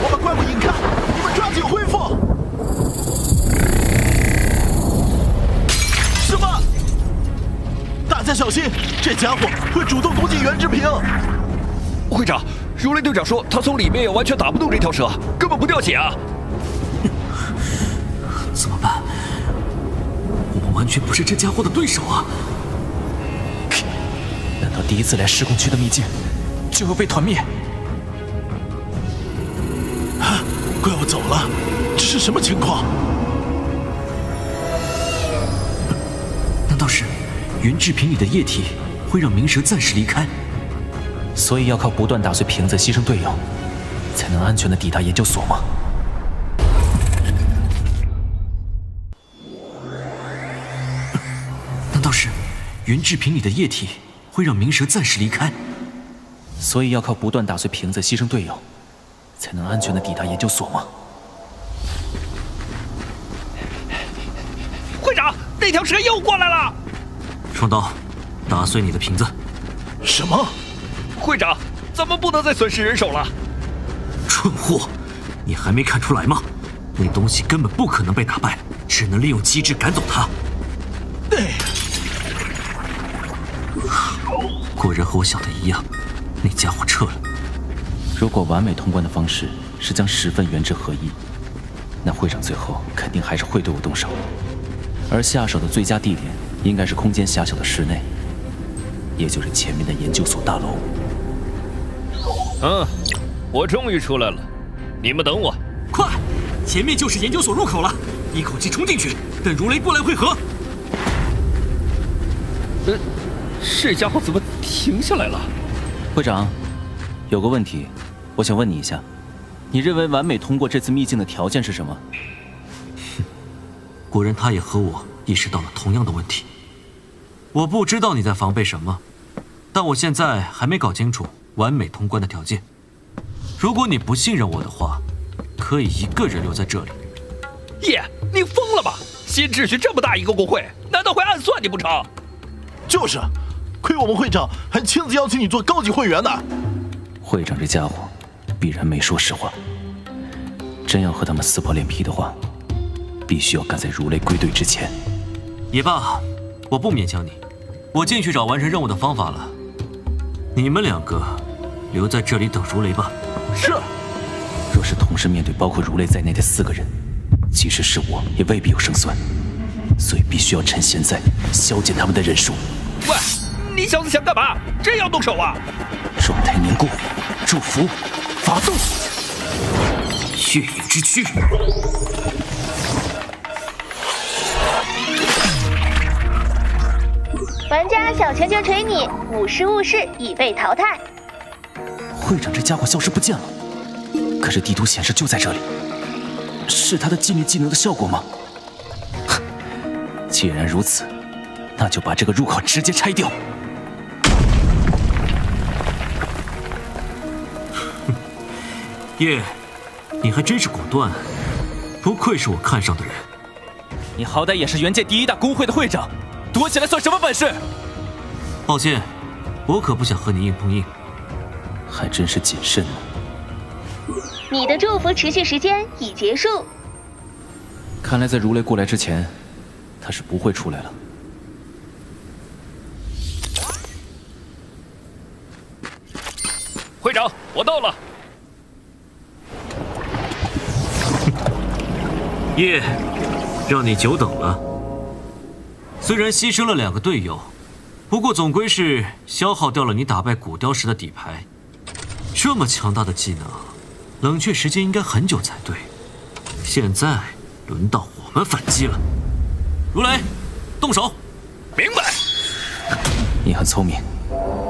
我把怪物引开，你们抓紧恢复。什么？大家小心，这家伙会主动攻击原质瓶。会长，如雷队长说他从里面也完全打不动这条蛇，根本不掉血啊！怎么办？我们完全不是这家伙的对手啊！难道第一次来施工区的秘境就要被团灭？啊！怪物走了，这是什么情况？难道是原质瓶里的液体会让冥蛇暂时离开？所以要靠不断打碎瓶子牺牲队友，才能安全的抵达研究所吗？难道是原质瓶里的液体会让冥蛇暂时离开？所以要靠不断打碎瓶子牺牲队友，才能安全的抵达研究所吗？会长，那条蛇又过来了！双刀，打碎你的瓶子。什么？会长，咱们不能再损失人手了。蠢货，你还没看出来吗？那东西根本不可能被打败，只能利用机制赶走它。果然和我想的一样，那家伙撤了。如果完美通关的方式是将10份原质合一，那会长最后肯定还是会对我动手，而下手的最佳地点应该是空间狭小的室内，也就是前面的研究所大楼。我终于出来了，你们等我。快，前面就是研究所入口了，一口气冲进去，等如雷过来汇合。这家伙怎么停下来了？会长，有个问题，我想问你一下，你认为完美通过这次秘境的条件是什么？果然，他也和我意识到了同样的问题。我不知道你在防备什么，但我现在还没搞清楚完美通关的条件。如果你不信任我的话，可以一个人留在这里。叶，你疯了吧？新秩序这么大一个工会，难道会暗算你不成？就是，亏我们会长还亲自邀请你做高级会员呢。会长这家伙必然没说实话。真要和他们撕破脸皮的话，必须要赶在如雷归队之前。也罢，我不勉强你，我进去找完成任务的方法了。你们两个留在这里等如雷吧。是。若是同时面对包括如雷在内的4个人，即使是我也未必有胜算，所以必须要趁现在消减他们的人数。喂，你小子想干嘛？真要动手啊？状态凝固，祝福，发动！血影之躯。玩家小拳拳捶你，武士误事已被淘汰。会长这家伙消失不见了，可是地图显示就在这里，是他的禁律技能的效果吗？既然如此，那就把这个入口直接拆掉。叶，你还真是果断，不愧是我看上的人。你好歹也是元界第1大工会的会长，躲起来算什么本事？抱歉，我可不想和你硬碰硬。还真是谨慎呢。你的祝福持续时间已结束。看来在如雷过来之前，他是不会出来了。会长，我到了。叶，让你久等了。虽然牺牲了2个队友，不过总归是消耗掉了你打败古雕时的底牌。这么强大的技能，冷却时间应该很久才对。现在轮到我们反击了。如雷，动手！明白。你很聪明，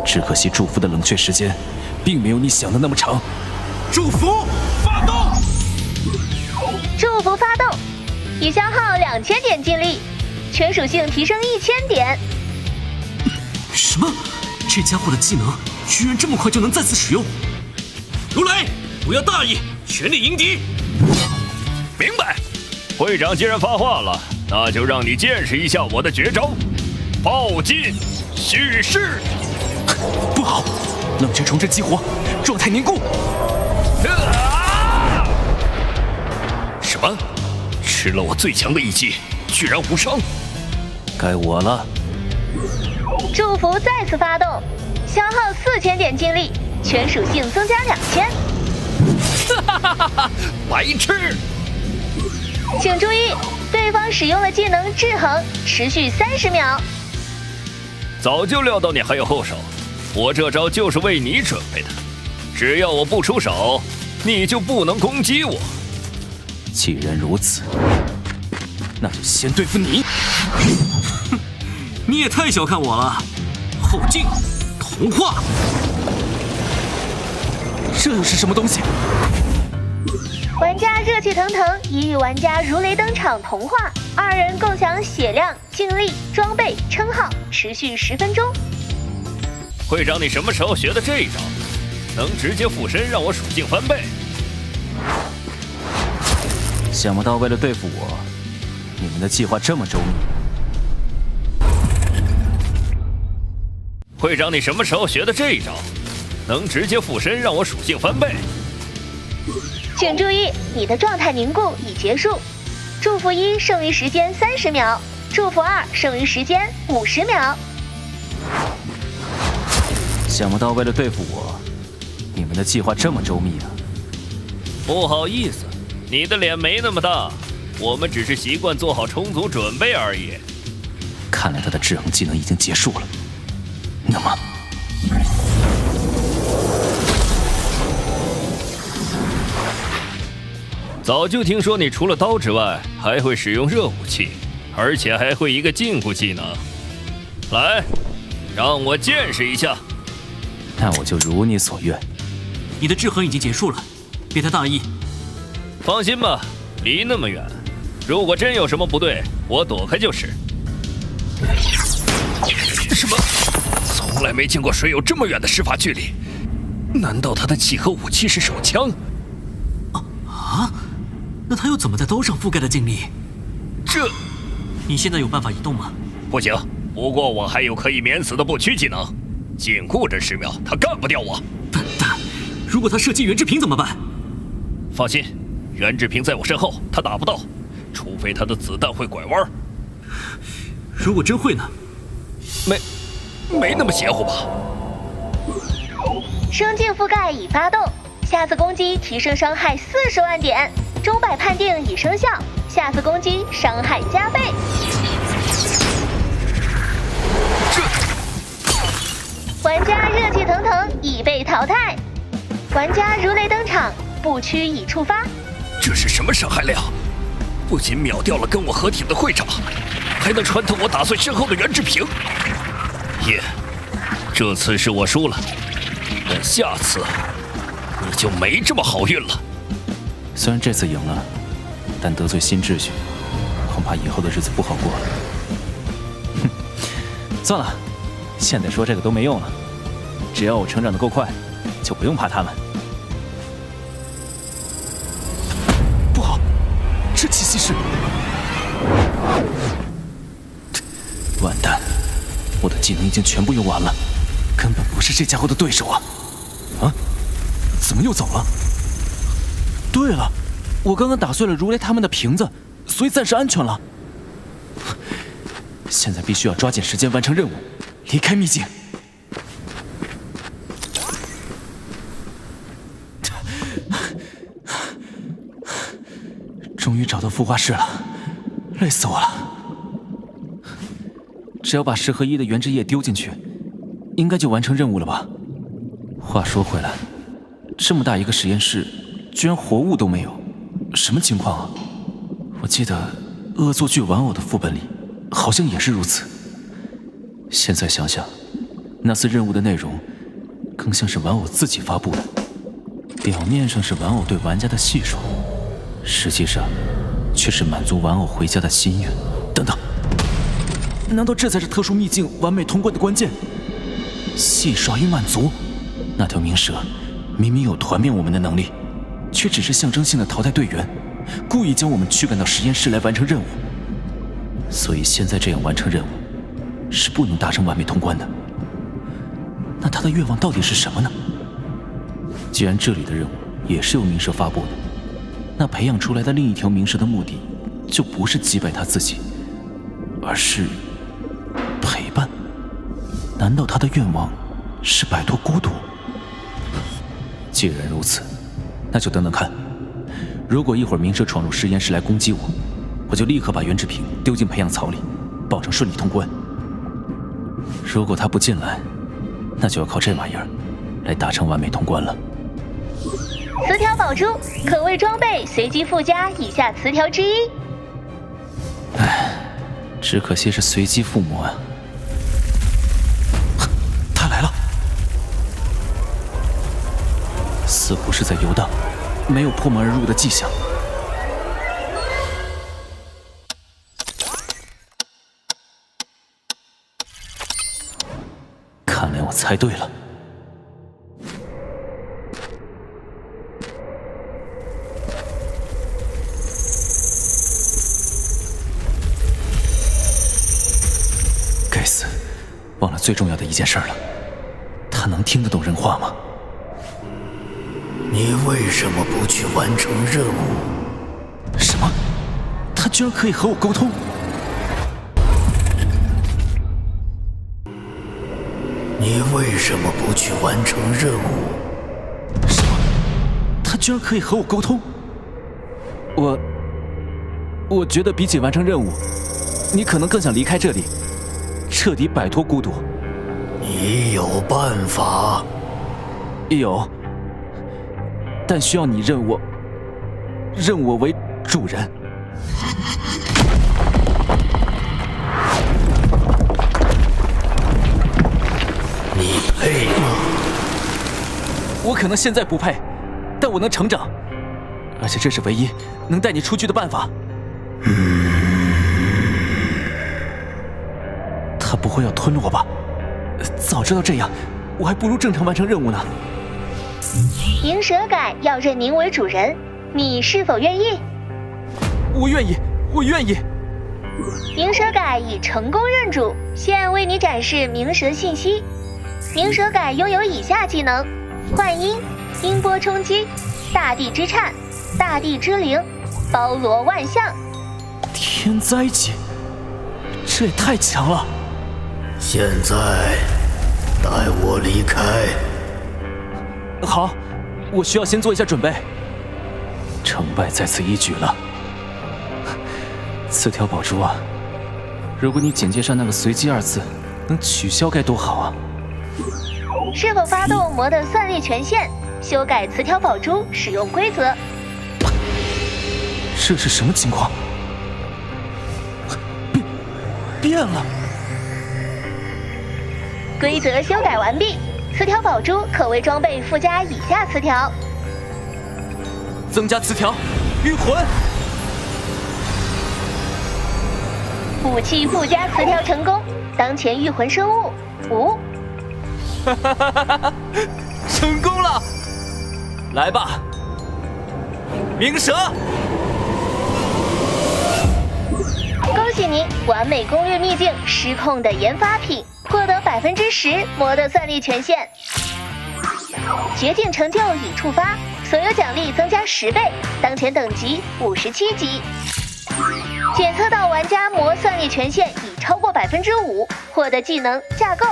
只可惜祝福的冷却时间，并没有你想的那么长。祝福发动！祝福发动，已消耗2000点精力，全属性提升1000点。什么？这家伙的技能居然这么快就能再次使用？如雷，不要大意，全力迎敌。明白。会长既然发话了，那就让你见识一下我的绝招——暴击蓄势。不好，冷却重置激活，状态凝固。什么？吃了我最强的一击，居然无伤？该我了。祝福再次发动，消耗4000点精力，全属性增加2000。哈哈哈哈！白痴！请注意，对方使用了技能制衡，持续30秒。早就料到你还有后手，我这招就是为你准备的。只要我不出手，你就不能攻击我。既然如此，那就先对付你。你也太小看我了。后劲，同化。这又是什么东西？玩家热气腾腾，已与玩家如雷登场同化，2人共享血量、精力、装备、称号，持续10分钟。会长，你什么时候学的这一招？能直接附身让我属性翻倍？想不到为了对付我，你们的计划这么周密。会长，你什么时候学的这一招？能直接附身让我属性翻倍？请注意，你的状态凝固已结束。祝福1剩余时间30秒，祝福2剩余时间50秒。想不到为了对付我，你们的计划这么周密啊！不好意思，你的脸没那么大，我们只是习惯做好充足准备而已。看来他的制衡技能已经结束了，那么早就听说你除了刀之外，还会使用热武器，而且还会一个禁锢技能。来，让我见识一下。那我就如你所愿。你的制衡已经结束了，别太大意。放心吧，离那么远，如果真有什么不对，我躲开就是。什么？从来没见过谁有这么远的施法距离。难道他的几何武器是手枪？那他又怎么在刀上覆盖了禁力？这，你现在有办法移动吗？不行，不过我还有可以免死的不屈技能，紧固这10秒，他干不掉我。笨蛋！如果他射击袁志平怎么办？放心，袁志平在我身后，他打不到，除非他的子弹会拐弯。如果真会呢？没那么邪乎吧？生境覆盖已发动，下次攻击提升伤害40万点。钟摆判定已生效，下次攻击伤害加倍。玩家热气腾腾已被淘汰，玩家如雷登场，不屈已触发。这是什么伤害量？不仅秒掉了跟我合体的会长，还能穿透我打碎身后的袁志平。这次是我输了，但下次你就没这么好运了。虽然这次赢了，但得罪新秩序，恐怕以后的日子不好过了。哼，算了，现在说这个都没用了。只要我成长得够快，就不用怕他们。不好，这气息是……完蛋，我的技能已经全部用完了，根本不是这家伙的对手啊！啊，怎么又走了？对了，我刚刚打碎了如雷他们的瓶子，所以暂时安全了。现在必须要抓紧时间完成任务，离开秘境。终于找到孵化室了，累死我了。只要把10合1的原汁液丢进去，应该就完成任务了吧？话说回来，这么大一个实验室，居然活物都没有，什么情况啊？我记得《恶作剧玩偶》的副本里好像也是如此。现在想想，那次任务的内容更像是玩偶自己发布的，表面上是玩偶对玩家的戏耍，实际上却是满足玩偶回家的心愿。等等，难道这才是特殊秘境完美通关的关键？戏耍与满足？那条冥蛇明明有团灭我们的能力，却只是象征性的淘汰队员，故意将我们驱赶到实验室来完成任务。所以现在这样完成任务是不能达成完美通关的。那他的愿望到底是什么呢？既然这里的任务也是由冥蛇发布的，那培养出来的另一条冥蛇的目的就不是击败他自己，而是陪伴。难道他的愿望是摆脱孤独？既然如此，那就等等看。如果一会儿冥蛇闯入实验室来攻击我，我就立刻把袁志平丢进培养槽里，保证顺利通关。如果他不进来，那就要靠这玩意儿来达成完美通关了。词条宝珠可为装备随机附加以下词条之一。唉，只可惜是随机附魔啊。他来了，似乎是在游荡，没有破门而入的迹象。看来我猜对了。该死，忘了最重要的一件事了。他能听得懂人话吗？你为什么不去完成任务？什么？他居然可以和我沟通？你为什么不去完成任务？什么？他居然可以和我沟通？我觉得比起完成任务，你可能更想离开这里，彻底摆脱孤独。你有办法？有，但需要你认我。认我为主人。你配吗？我可能现在不配，但我能成长，而且这是唯一能带你出去的办法。他不会要吞了我吧？早知道这样，我还不如正常完成任务呢。银蛇改要认您为主人，你是否愿意？我愿意，我愿意。冥蛇改已成功认主，现为你展示冥蛇信息。冥蛇改拥有以下技能：幻音、音波冲击、大地之颤、大地之灵、包罗万象。天灾级，这也太强了！现在带我离开。好，我需要先做一下准备。成败在此一举了。词条宝珠啊，如果你简介上那个随机二字能取消该多好啊！是否发动魔的算力权限，修改词条宝珠使用规则？这是什么情况？变了！规则修改完毕，词条宝珠可为装备附加以下词条：增加词条，御魂。武器附加词条成功，当前御魂生物5。成功了！来吧，冥蛇！恭喜您完美攻略秘境失控的研发品，获得10%魔的算力权限。绝境成就已触发，所有奖励增加10倍，当前等级57级。检测到玩家魔算力权限已超过5%，获得技能架构。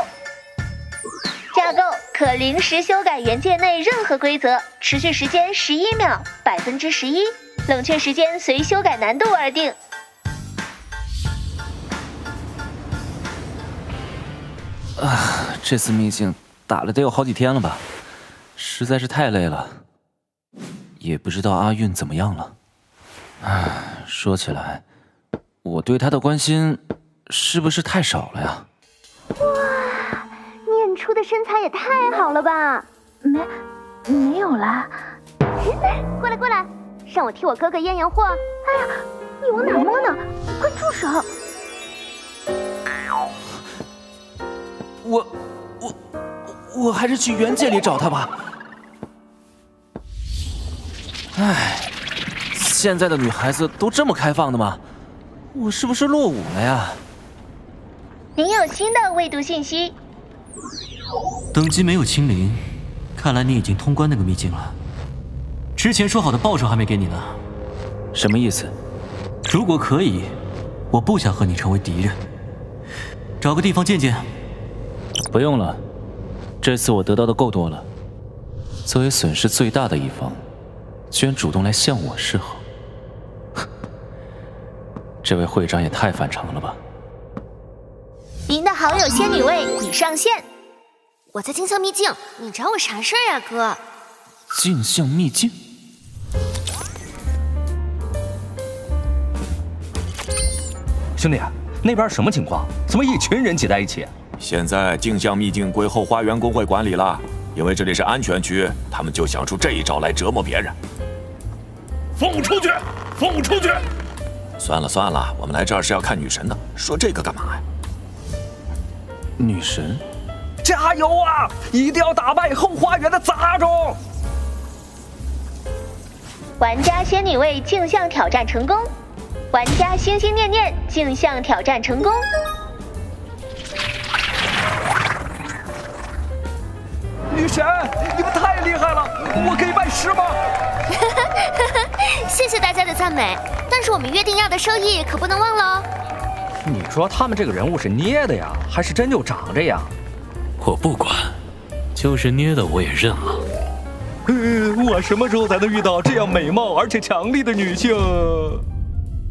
架构可临时修改原界内任何规则，持续时间11秒，11%，冷却时间随修改难度而定。这次秘境打了得有好几天了吧，实在是太累了。也不知道阿韵怎么样了。说起来，我对她的关心是不是太少了呀？哇，念初的身材也太好了吧？没有啦。过来过来，让我替我哥哥验验货。哎呀，你往哪摸呢？快住手！我还是去原界里找他吧。唉，现在的女孩子都这么开放的吗？我是不是落伍了呀？您有新的未读信息。等级没有清零，看来你已经通关那个秘境了。之前说好的报酬还没给你呢。什么意思？如果可以，我不想和你成为敌人。找个地方见见。不用了，这次我得到的够多了。作为损失最大的一方，居然主动来向我示好，这位会长也太反常了吧！您的好友仙女位已上线。我在镜像秘境，你找我啥事儿啊，哥？镜像秘境？兄弟，那边什么情况？怎么一群人挤在一起？现在镜像秘境归后花园公会管理了，因为这里是安全区，他们就想出这一招来折磨别人。放出去！放出去！算了算了，我们来这儿是要看女神的，说这个干嘛呀？女神？加油啊！一定要打败后花园的杂种！玩家仙女位镜像挑战成功，玩家心心念念镜像挑战成功。女神，你们太厉害了！我可以拜师吗？谢谢大家的赞美，但是我们约定要的收益可不能忘了哦。你说他们这个人物是捏的呀，还是真就长这样？我不管，就是捏的我也认了。我什么时候才能遇到这样美貌而且强力的女性？